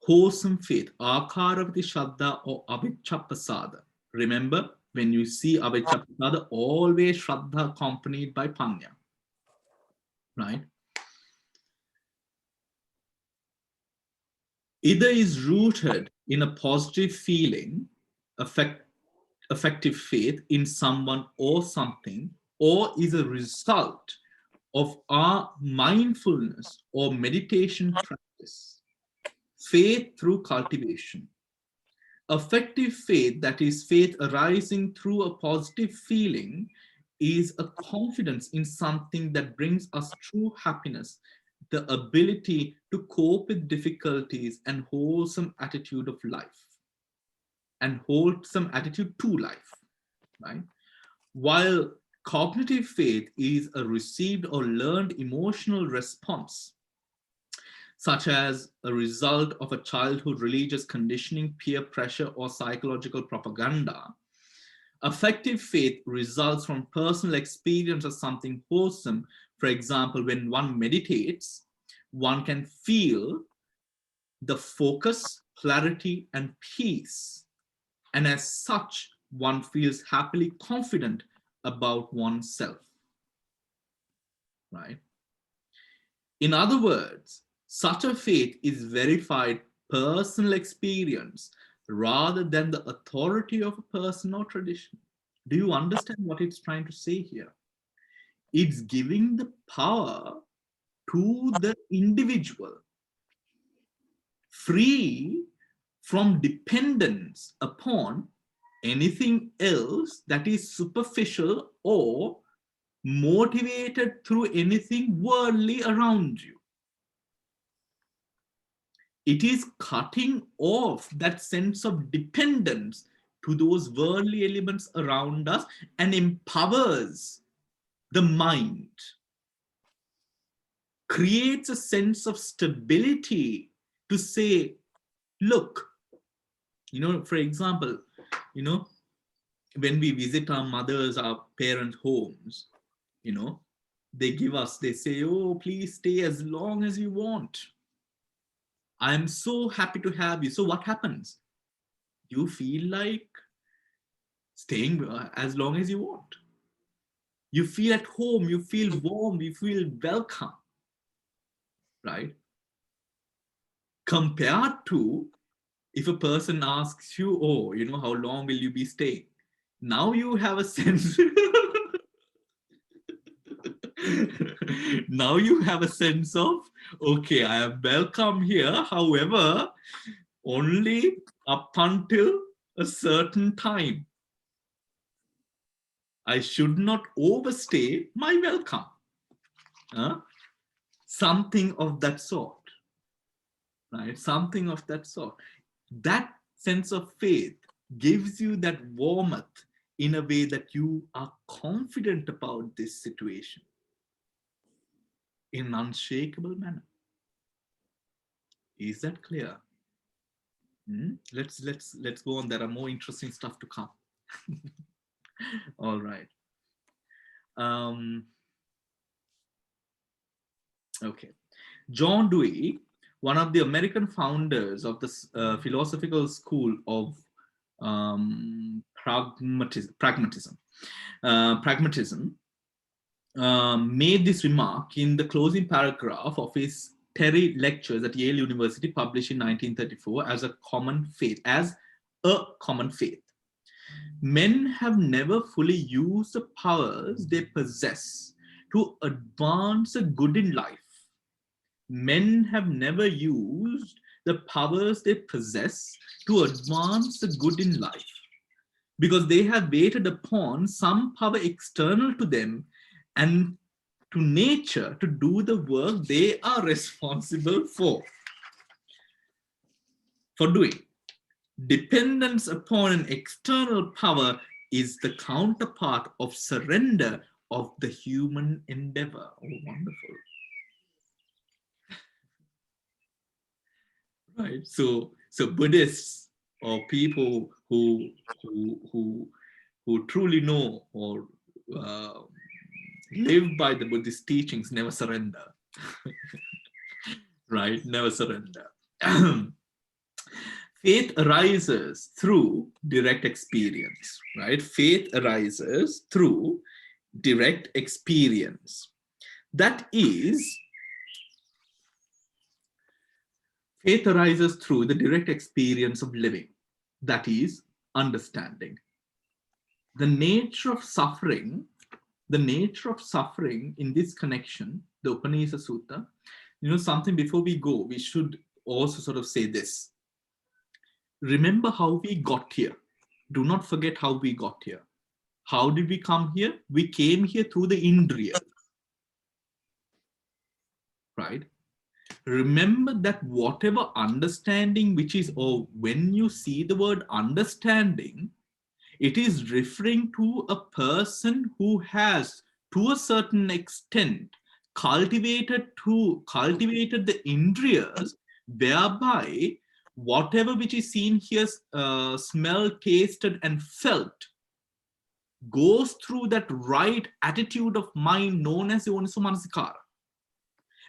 Wholesome faith, akaravati shraddha or avicchappasada. Remember, when you see avicchappasada, always shraddha accompanied by panya. Right? Either is rooted in a positive feeling, effective faith in someone or something, or is a result of our mindfulness or meditation practice. Faith through cultivation. Effective faith, that is faith arising through a positive feeling, is a confidence in something that brings us true happiness, the ability to cope with difficulties and wholesome attitude of life and wholesome attitude to life, right? While cognitive faith is a received or learned emotional response, such as a result of a childhood religious conditioning, peer pressure, or psychological propaganda, affective faith results from personal experience of something wholesome. For example, when one meditates, one can feel the focus, clarity, and peace. And as such, one feels happily confident about oneself. Right? In other words, such a faith is verified personal experience rather than the authority of a person or tradition. Do you understand what it's trying to say here? It's giving the power to the individual, free from dependence upon anything else that is superficial or motivated through anything worldly around you. It is cutting off that sense of dependence to those worldly elements around us and empowers the mind, creates a sense of stability to say, look, for example, when we visit our mothers, our parents' homes, they say, oh, please stay as long as you want. I'm so happy to have you. So what happens? You feel like staying as long as you want. You feel at home, you feel warm, you feel welcome, right? Compared to if a person asks you, oh, how long will you be staying? Now you have a sense. Now you have a sense of, okay, I am welcome here. However, only up until a certain time. I should not overstay my welcome. Something of that sort. right? Something of that sort. That sense of faith gives you that warmth in a way that you are confident about this situation in an unshakable manner. Is that clear? Let's go on. There are more interesting stuff to come. All right. Okay. John Dewey, one of the American founders of the philosophical school of pragmatism, made this remark in the closing paragraph of his Terry Lectures at Yale University, published in 1934, as a common faith. Men have never fully used the powers they possess to advance the good in life. Men have never used the powers they possess to advance the good in life, because they have waited upon some power external to them and to nature to do the work they are responsible for doing. Dependence upon an external power is the counterpart of surrender of the human endeavor. Oh, wonderful. Right. So Buddhists or people who truly know or live by the Buddhist teachings never surrender. Right? Never surrender. Faith arises through direct experience, right? Faith arises through direct experience. That is, faith arises through the direct experience of living. That is, understanding. The nature of suffering in this connection, the Upanishad Sutta, something before we go, we should also sort of say this. Remember how we got here. Do not forget how we got here. How did we come here? We came here through the Indriyas. Right? Remember that whatever understanding which is, or when you see the word understanding, it is referring to a person who has, to a certain extent, cultivated the Indriyas, whereby whatever which is seen here, smelled, tasted, and felt, goes through that right attitude of mind known as Yoniso Manasikara.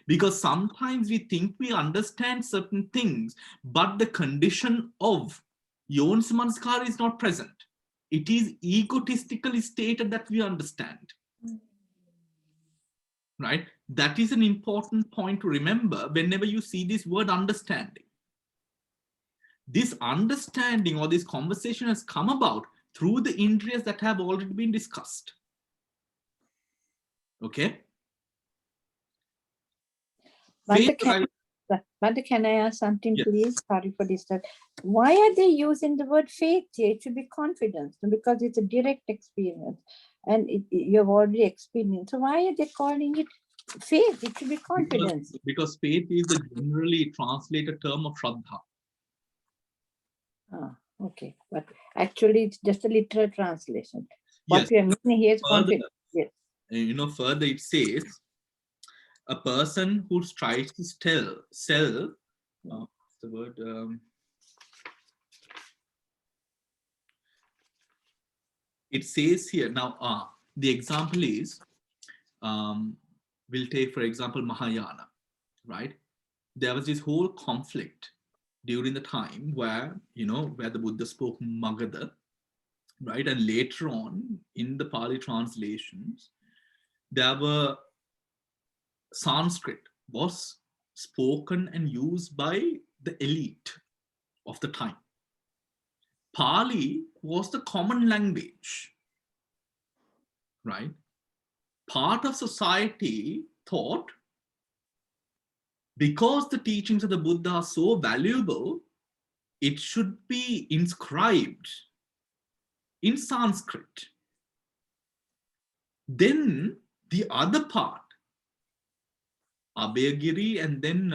Because sometimes we think we understand certain things, but the condition of Yoniso Manasikara is not present. It is egotistically stated that we understand. Right? That is an important point to remember whenever you see this word understanding. This understanding or this conversation has come about through the Indriyas that have already been discussed. Okay?
Bhante, can I ask something,
yes.
please? Sorry for this. Why are they using the word faith here? It should be confidence, because it's a direct experience and you have already experienced. So why are they calling it faith? It should be confidence.
Because faith is the generally translated term of Shraddha.
Ah, okay. But actually, it's just a literal translation. What we are meaning here is confidence. Yes.
Further it says, a person who tries to sell, what's the word? It says here, now, the example is, we'll take, for example, Mahayana, right? There was this whole conflict during the time where the Buddha spoke Magadha, right? And later on, in the Pali translations, there were Sanskrit was spoken and used by the elite of the time. Pali was the common language, right? Part of society thought, because the teachings of the Buddha are so valuable, it should be inscribed in Sanskrit. Then the other part, Abhayagiri and then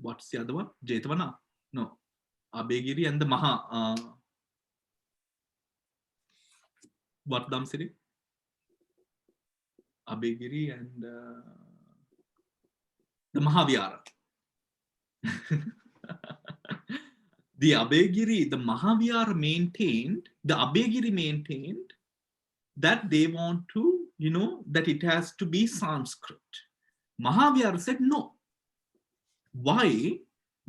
what's the other one? Jetavana? No. Abhegiri and the Maha. What Damsiri? Abhegiri and the Mahavihara. The Abhegiri, the Mahavihara maintained, the Abhegiri maintained that they want to, that it has to be Sanskrit. Mahavihara said no. Why?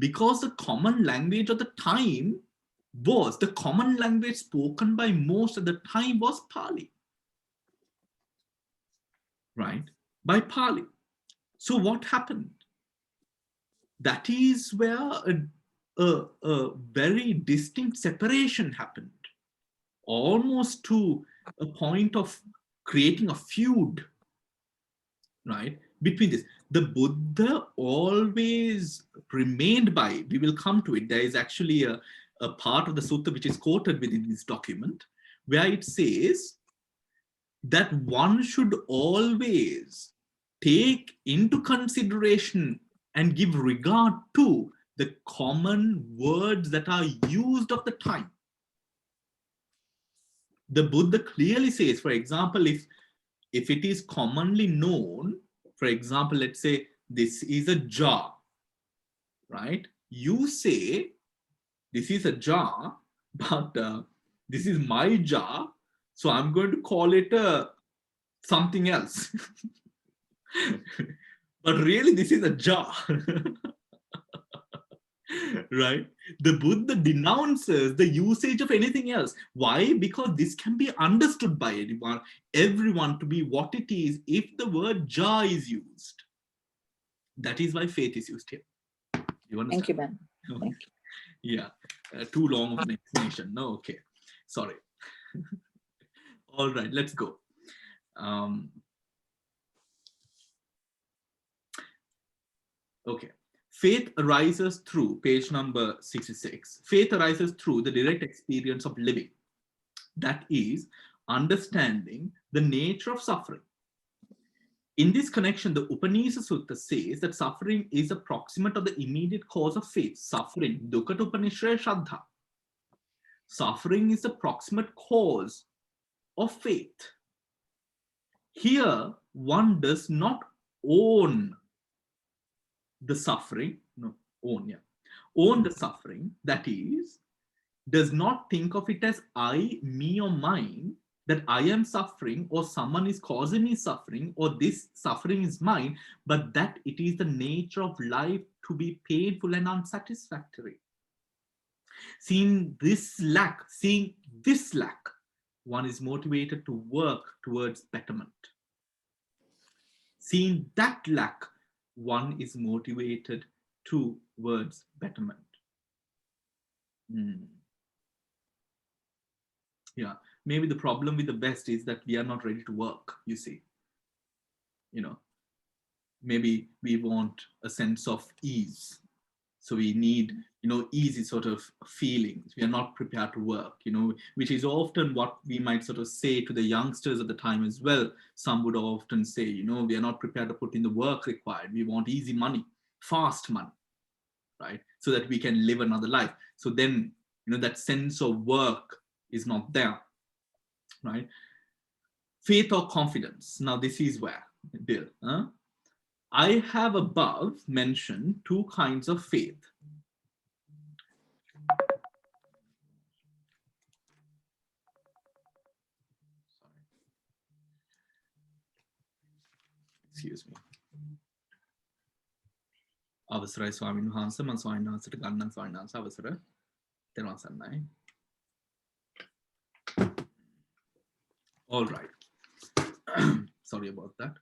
Because the common language of the time was, the common language spoken by most at the time was Pali. Right? By Pali. So what happened? That is where a very distinct separation happened, almost to a point of creating a feud, right, between this. The Buddha always remained by, we will come to it, there is actually a part of the sutta which is quoted within this document, where it says that one should always take into consideration and give regard to the common words that are used of the time. The Buddha clearly says, for example, if it is commonly known, for example, let's say this is a jar, right? You say this is a jar, but this is my jar, so I'm going to call it something else. But really, this is a jar. Right? The Buddha denounces the usage of anything else. Why? Because this can be understood by everyone to be what it is if the word jar is used. That is why faith is used here. You understand?
Thank you, Ben. Thank you.
Yeah, too long of an explanation. No, okay. Sorry. All right, let's go. Okay. Faith arises through, page number 66. Faith arises through the direct experience of living. That is, understanding the nature of suffering. In this connection, the Upanishad Sutta says that suffering is a proximate of the immediate cause of faith. Suffering, Dukkha Upanishad Shraddha. Suffering is the proximate cause of faith. Here, one does not own the suffering, own the suffering, that is, does not think of it as I, me, or mine, that I am suffering, or someone is causing me suffering, or this suffering is mine, but that it is the nature of life to be painful and unsatisfactory. Seeing this lack, one is motivated to work towards betterment. Seeing that lack, one is motivated towards betterment. Yeah, maybe the problem with the West is that we are not ready to work, you see. Maybe we want a sense of ease. So we need, easy sort of feelings. We are not prepared to work, which is often what we might sort of say to the youngsters at the time as well. Some would often say, we are not prepared to put in the work required. We want easy money, fast money, right? So that we can live another life. So then, that sense of work is not there, right? Faith or confidence. Now this is where, Bill, I have above mentioned two kinds of faith. Excuse me. අවසරයි ස්වාමීන් වහන්සේ මම ස්වාමීන් වහන්සේට ගන්න ස්වාමීන් වහන්සේ අවසර දෙනවා සන්නයි. All right. Sorry about that.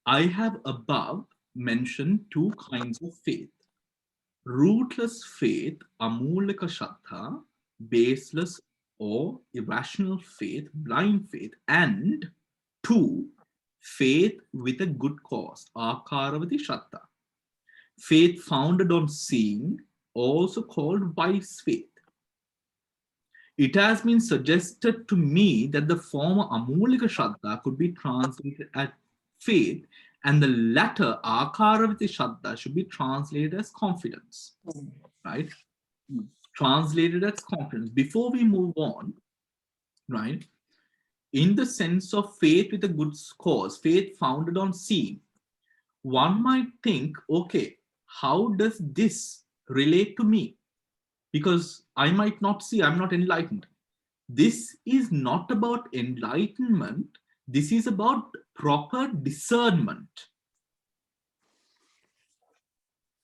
I have above mentioned two kinds of faith. Rootless faith, amulika shraddha, baseless or irrational faith, blind faith, and two, faith with a good cause, akaravati shraddha. Faith founded on seeing, also called wise faith. It has been suggested to me that the former amulika shraddha could be translated as faith And the latter, akaravati shraddha, should be translated as confidence, right? Translated as confidence. Before we move on, right, in the sense of faith with a good cause, faith founded on seeing, one might think, okay, how does this relate to me? Because I might not see, I'm not enlightened. This is not about enlightenment. This is about proper discernment,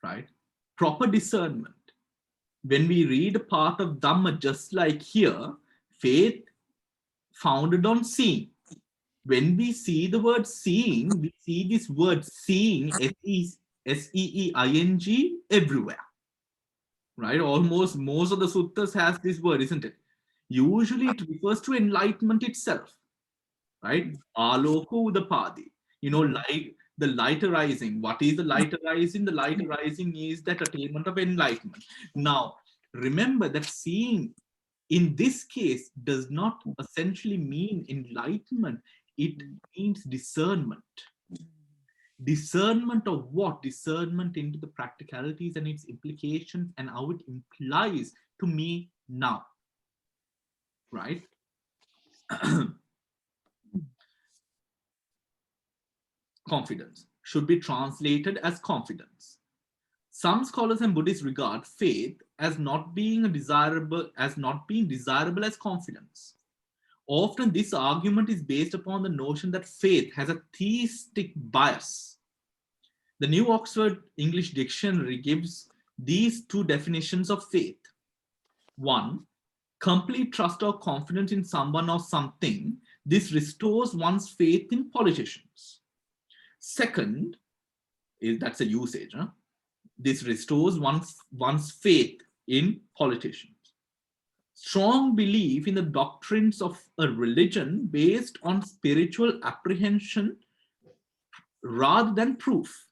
right? Proper discernment. When we read a part of Dhamma, just like here, faith founded on seeing. When we see the word seeing, we see this word seeing, S-E-E-I-N-G, everywhere, right? Almost most of the suttas has this word, isn't it? Usually it refers to enlightenment itself, right? Aloku udapadi, light, the light arising. What is the light arising? The light arising is that attainment of enlightenment. Now, remember that seeing in this case does not essentially mean enlightenment. It means discernment. Discernment of what? Discernment into the practicalities and its implications and how it implies to me now, right? Confidence should be translated as confidence. Some scholars and Buddhists regard faith as not being desirable as confidence. Often this argument is based upon the notion that faith has a theistic bias. The New Oxford English Dictionary gives these two definitions of faith. One, complete trust or confidence in someone or something. This restores one's faith in politicians. Second, that's a usage. This restores one's faith in politicians. Strong belief in the doctrines of a religion based on spiritual apprehension rather than proof.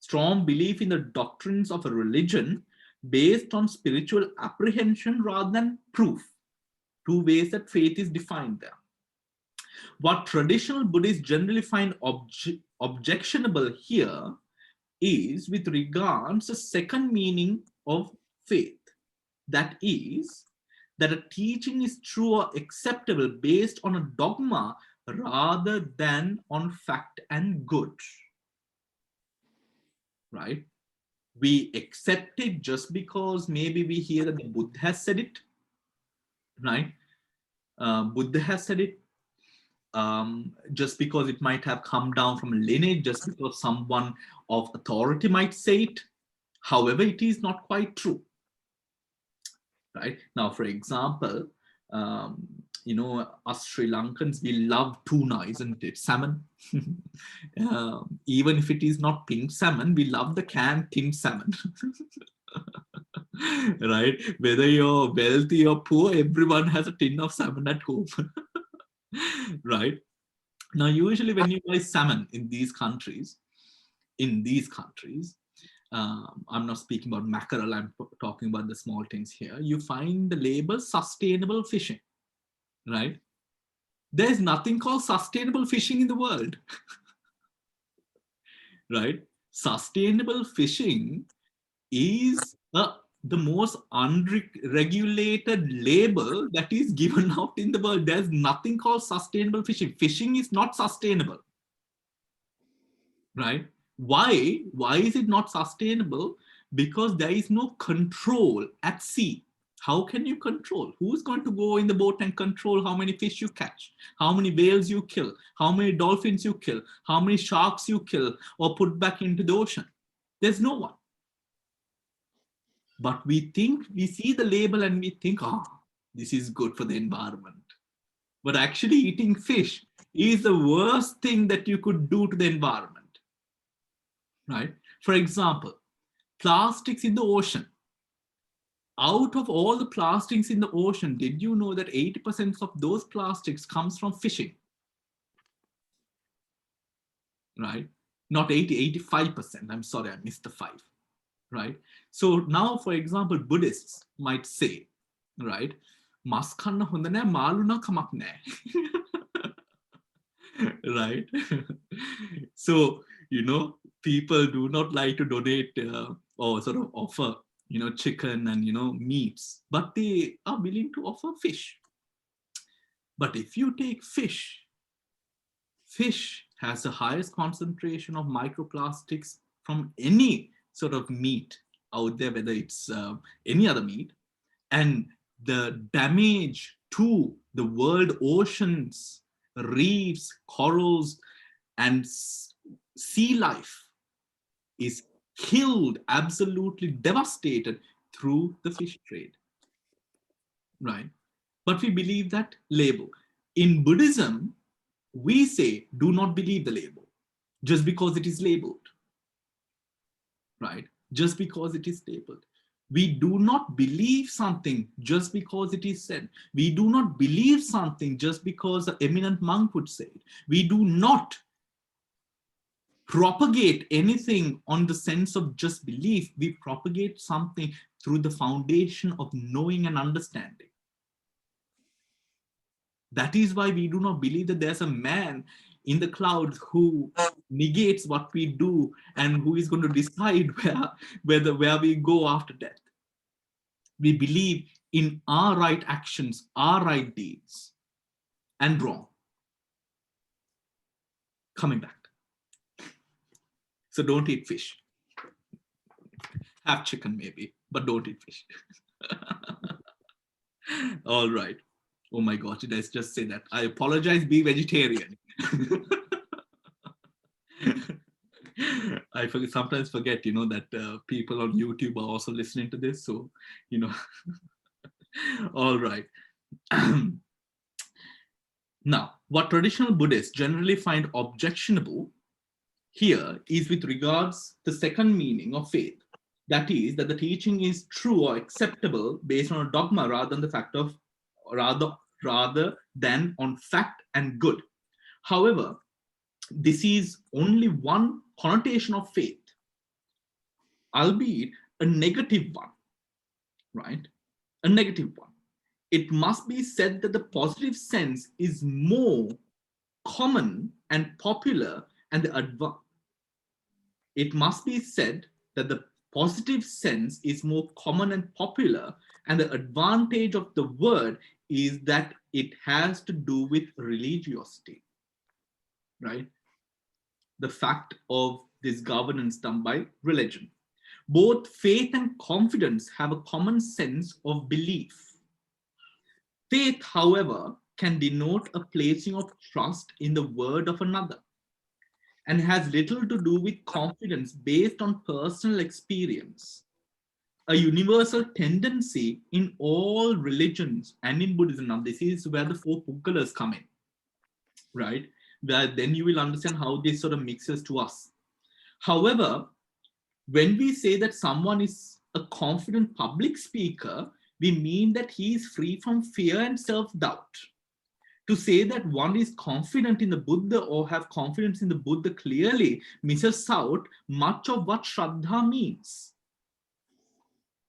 Strong belief in the doctrines of a religion based on spiritual apprehension rather than proof. Two ways that faith is defined there. What traditional Buddhists generally find objectionable here is with regards to the second meaning of faith. That is, that a teaching is true or acceptable based on a dogma rather than on fact and good, right? We accept it just because maybe we hear that the Buddha has said it, right? Buddha has said it, just because it might have come down from a lineage, just because someone of authority might say it. However, it is not quite true. Right? Now, for example, us Sri Lankans, we love tuna, isn't it? Salmon. Even if it is not pink salmon, we love the canned tinned salmon. Right? Whether you're wealthy or poor, everyone has a tin of salmon at home. Right? Now, usually when you buy salmon in these countries, I'm not speaking about mackerel, I'm talking about the small things here. You find the label sustainable fishing, right? There's nothing called sustainable fishing in the world, right? Sustainable fishing is the most unregulated label that is given out in the world. There's nothing called sustainable fishing. Fishing is not sustainable, right? Why is it not sustainable? Because there is no control at sea. How can you control? Who's going to go in the boat and control how many fish you catch, how many whales you kill, how many dolphins you kill, how many sharks you kill or put back into the ocean? There's no one. But we see the label and we think, this is good for the environment. But actually eating fish is the worst thing that you could do to the environment. Right? For example, plastics in the ocean. Out of all the plastics in the ocean, did you know that 80% of those plastics comes from fishing? Right? Not 80, 85%. I'm sorry, I missed the 5. Right? So now, for example, Buddhists might say, right, mas kanna honda naha, malu na kamak naha. Right? So people do not like to donate or sort of offer, chicken and, meats, but they are willing to offer fish. But if you take fish has the highest concentration of microplastics from any sort of meat out there, whether it's any other meat, and the damage to the world oceans, reefs, corals, and sea life is killed, absolutely devastated through the fish trade, right? But we believe that label. In Buddhism, we say, do not believe the label just because it is labeled, right? Just because it is labeled. We do not believe something just because it is said. We do not believe something just because an eminent monk would say it. We do not propagate anything on the sense of just belief. We propagate something through the foundation of knowing and understanding. That is why we do not believe that there's a man in the clouds who negates what we do and who is going to decide where we go after death. We believe in our right actions, our right deeds, and wrong. Coming back. So don't eat fish. Have chicken maybe, but don't eat fish. All right. Oh my God, did I just say that? I apologize, be vegetarian. I sometimes forget, that people on YouTube are also listening to this. So, all right. Now, what traditional Buddhists generally find objectionable here is with regards to the second meaning of faith. That is, that the teaching is true or acceptable based on a dogma rather than the fact of, rather than on fact and good. However, this is only one connotation of faith, albeit a negative one, right? A negative one. It must be said that the positive sense is more common and popular, and it must be said that the positive sense is more common and popular, and the advantage of the word is that it has to do with religiosity, right? The fact of this governance done by religion. Both faith and confidence have a common sense of belief. Faith, however, can denote a placing of trust in the word of another and has little to do with confidence based on personal experience. A universal tendency in all religions and in Buddhism, now this is where the four Puggalas come in, right? Where then you will understand how this sort of mixes to us. However, when we say that someone is a confident public speaker, we mean that he is free from fear and self-doubt. To say that one is confident in the Buddha or have confidence in the Buddha clearly misses out much of what Shraddha means.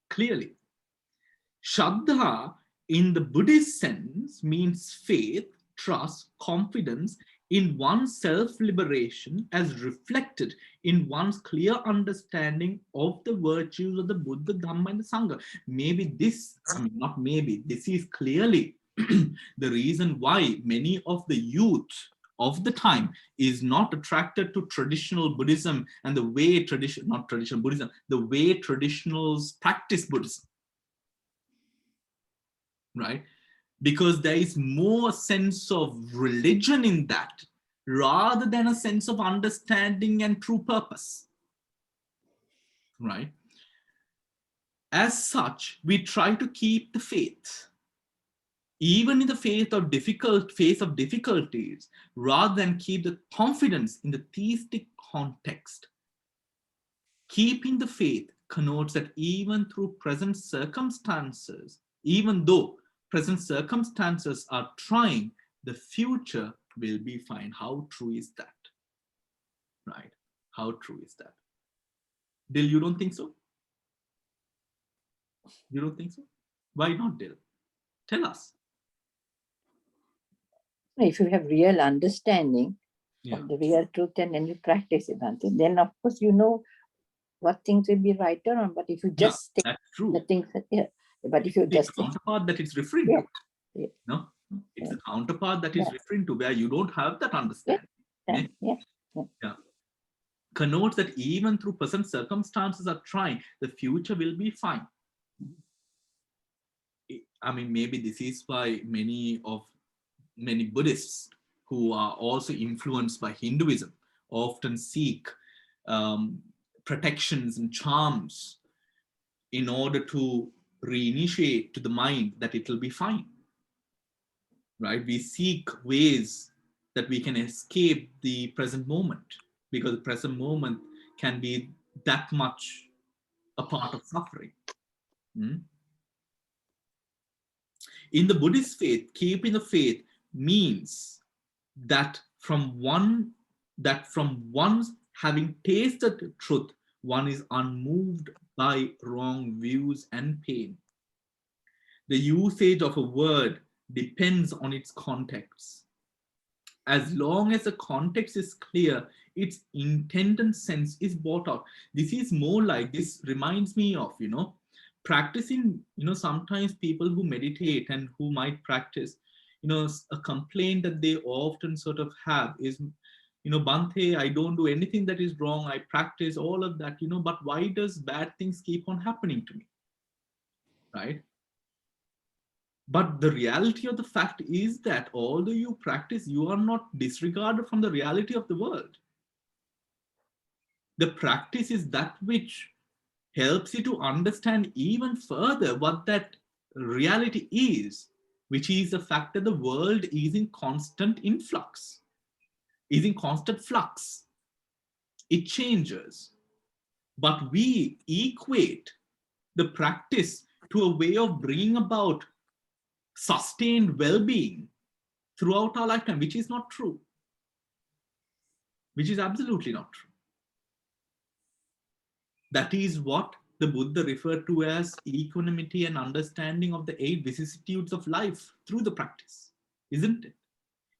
Clearly. Shraddha in the Buddhist sense means faith, trust, confidence in one's self-liberation as reflected in one's clear understanding of the virtues of the Buddha, Dhamma, and the Sangha. Maybe this, not maybe, this is clearly the reason why many of the youth of the time is not attracted to traditional Buddhism and the way not traditional Buddhism, the way traditionals practice Buddhism, right? Because there is more sense of religion in that rather than a sense of understanding and true purpose, right? As such, we try to keep the faith, even in the face of difficulties, rather than keep the confidence in the theistic context. Keeping the faith connotes that even through present circumstances, even though present circumstances are trying, the future will be fine. How true is that? Right? How true is that? Dil, you don't think so? You don't think so? Why not, Dil? Tell us.
If you have real understanding, of the real truth, and then you practice it until then, of course, you know what things will be right or wrong. But if you just take
that's true.
the things that, but if you
The
just
counterpart that it's referring
Yeah.
to.
Yeah.
No, it's
Yeah.
the counterpart that is
Yeah.
referring to where you don't have that understanding.
yeah.
Connotes that even through present circumstances are trying, the future will be fine. I mean, maybe this is why many Buddhists who are also influenced by Hinduism often seek protections and charms in order to reinitiate to the mind that it will be fine. Right? We seek ways that we can escape the present moment, because the present moment can be that much a part of suffering. In the Buddhist faith, keeping the faith means that from one's having tasted truth, one is unmoved by wrong views and pain. The usage of a word depends on its context. As long as the context is clear, its intended sense is brought out. This is more like, this reminds me of, practicing, sometimes people who meditate and who might practice, a complaint that they often sort of have is, Bhante, I don't do anything that is wrong. I practice all of that, but why does bad things keep on happening to me? Right? But the reality of the fact is that although you practice, you are not disregarded from the reality of the world. The practice is that which helps you to understand even further what that reality is, which is the fact that the world is in constant influx, is in constant flux. It changes. But we equate the practice to a way of bringing about sustained well-being throughout our lifetime, which is not true. Which is absolutely not true. That is what the Buddha referred to as equanimity and understanding of the 8 vicissitudes of life through the practice, isn't it?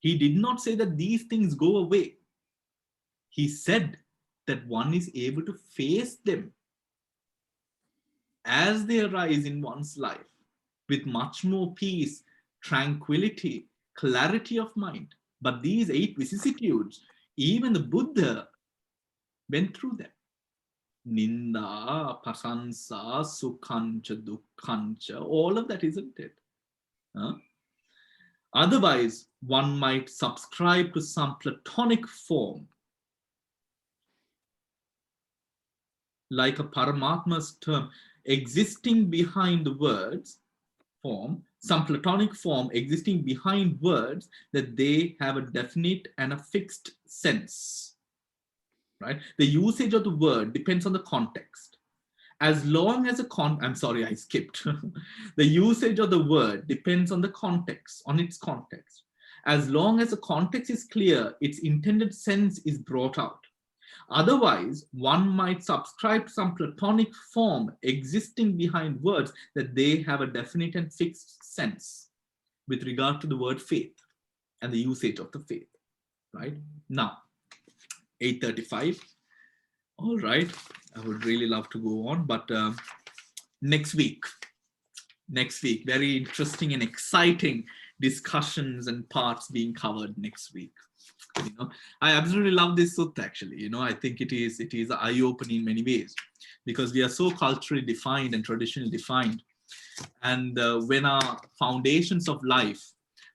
He did not say that these things go away. He said that one is able to face them as they arise in one's life with much more peace, tranquility, clarity of mind. But these 8 vicissitudes, even the Buddha went through them. Ninda, prasansa, sukhancha, dukkhancha, all of that, isn't it? Otherwise, one might subscribe to some Platonic form, like a Paramatma's term, existing behind the words form, some Platonic form existing behind words, that they have a definite and a fixed sense. Right? The usage of the word depends on the context. As long as I'm sorry, I skipped. The usage of the word depends on the context, on its context. As long as the context is clear, its intended sense is brought out. Otherwise, one might subscribe to some Platonic form existing behind words, that they have a definite and fixed sense with regard to the word faith and the usage of the faith. Right? Now, 8:35. All right. I would really love to go on, but next week, very interesting and exciting discussions and parts being covered next week. I absolutely love this sutta, actually. I think it is eye-opening in many ways, because we are so culturally defined and traditionally defined. And when our foundations of life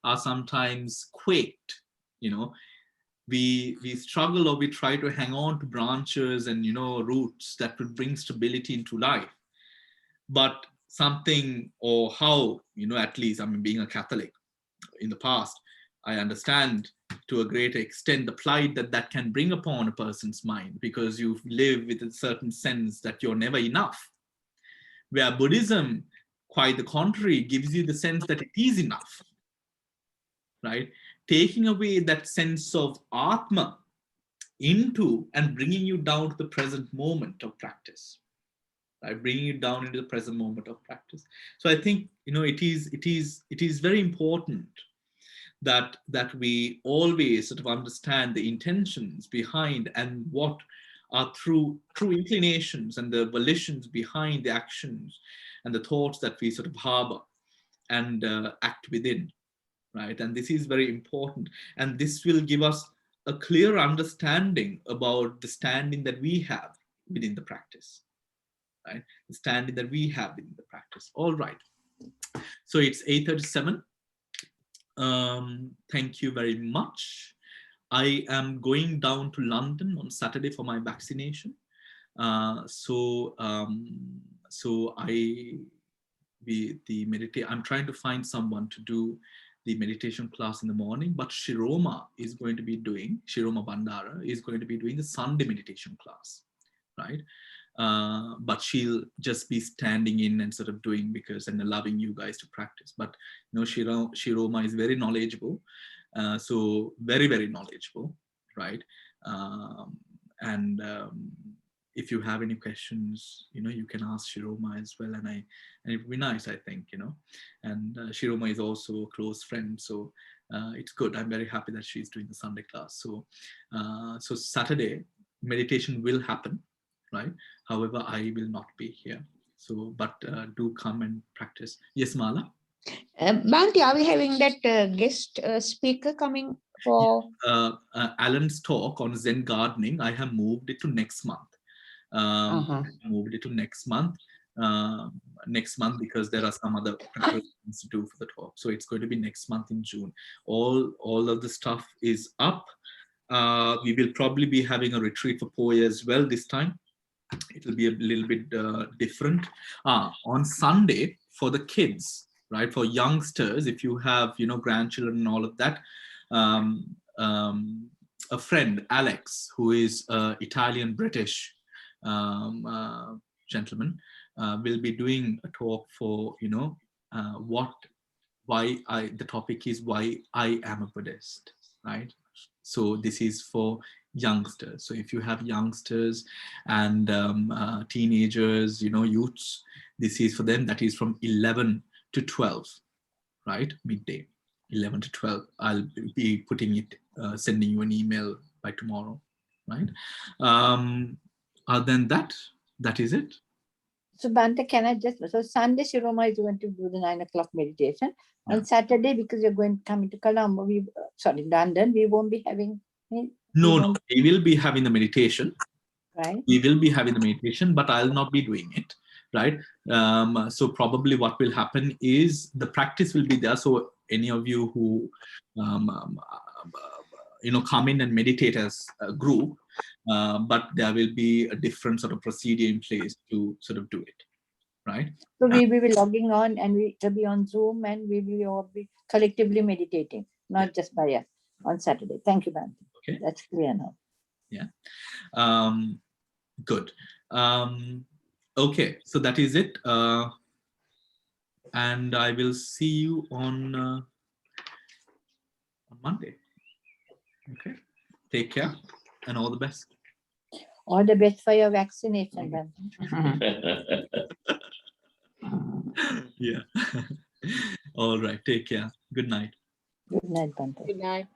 are sometimes quaked, we struggle, or we try to hang on to branches and roots that would bring stability into life. But something, or how, at least, I mean, being a Catholic in the past, I understand to a great extent the plight that can bring upon a person's mind, because you live with a certain sense that you're never enough. Where Buddhism, quite the contrary, gives you the sense that it is enough. Right? Taking away that sense of Atma into and bringing you down to the present moment of practice. Right? Bringing you down into the present moment of practice. So I think, it is very important that we always sort of understand the intentions behind and what are true inclinations and the volitions behind the actions and the thoughts that we sort of harbor and act within, right? And this is very important, and this will give us a clear understanding about the standing that we have within the practice, right? The standing that we have within the practice. All right. So it's 8:37. Thank you very much. I am going down to London on Saturday for my vaccination. So I'm trying to find someone to do the meditation class in the morning, but Shiroma Bandara is going to be doing the Sunday meditation class, right? But she'll just be standing in and sort of doing and allowing you guys to practice. But Shiroma is very knowledgeable, so very, very knowledgeable, right? If you have any questions, you can ask Shiroma as well, and it would be nice, I think, and Shiroma is also a close friend, so it's good. I'm very happy that she's doing the Sunday class. So Saturday meditation will happen, right? However, I will not be here. So, but do come and practice. Yes, Mala?
Bhante, are we having that guest speaker coming for?
Alan's talk on Zen gardening, I have moved it to next month. Moved it to next month because there are some other preparations to do for the talk. So it's going to be next month in June. All of the stuff is up. We will probably be having a retreat for Poya as well this time. It will be a little bit different. On Sunday for the kids, right? For youngsters, if you have, grandchildren and all of that, a friend, Alex, who is Italian-British gentleman, will be doing a talk for, the topic is why I am a Buddhist, right? So this is for youngsters. So if you have youngsters and teenagers, youths, this is for them. That is from 11 to 12, right? Midday, 11 to 12. I'll be putting it, sending you an email by tomorrow, right? Other than that, that is it.
So Bhante, so Sunday Shiroma is going to do the 9 o'clock meditation. Yeah. On Saturday, because you're going to come into Colombo, London, we won't be having it.
No, we will be having the meditation.
Right.
We will be having the meditation, but I'll not be doing it, right? So probably what will happen is the practice will be there. So any of you who, come in and meditate as a group, but there will be a different sort of procedure in place to sort of do it, right?
So we will be logging on and we will be on Zoom and we will all be collectively meditating, not just by us on Saturday. Thank you, Bhante.
Okay.
That's clear now.
Yeah. Good. Okay, so that is it. And I will see you on Monday. Okay. Take care and all the best.
All the best for your vaccination, Bhante.
Yeah. All right. Take care. Good night.
Good night, Bhante.
Good night.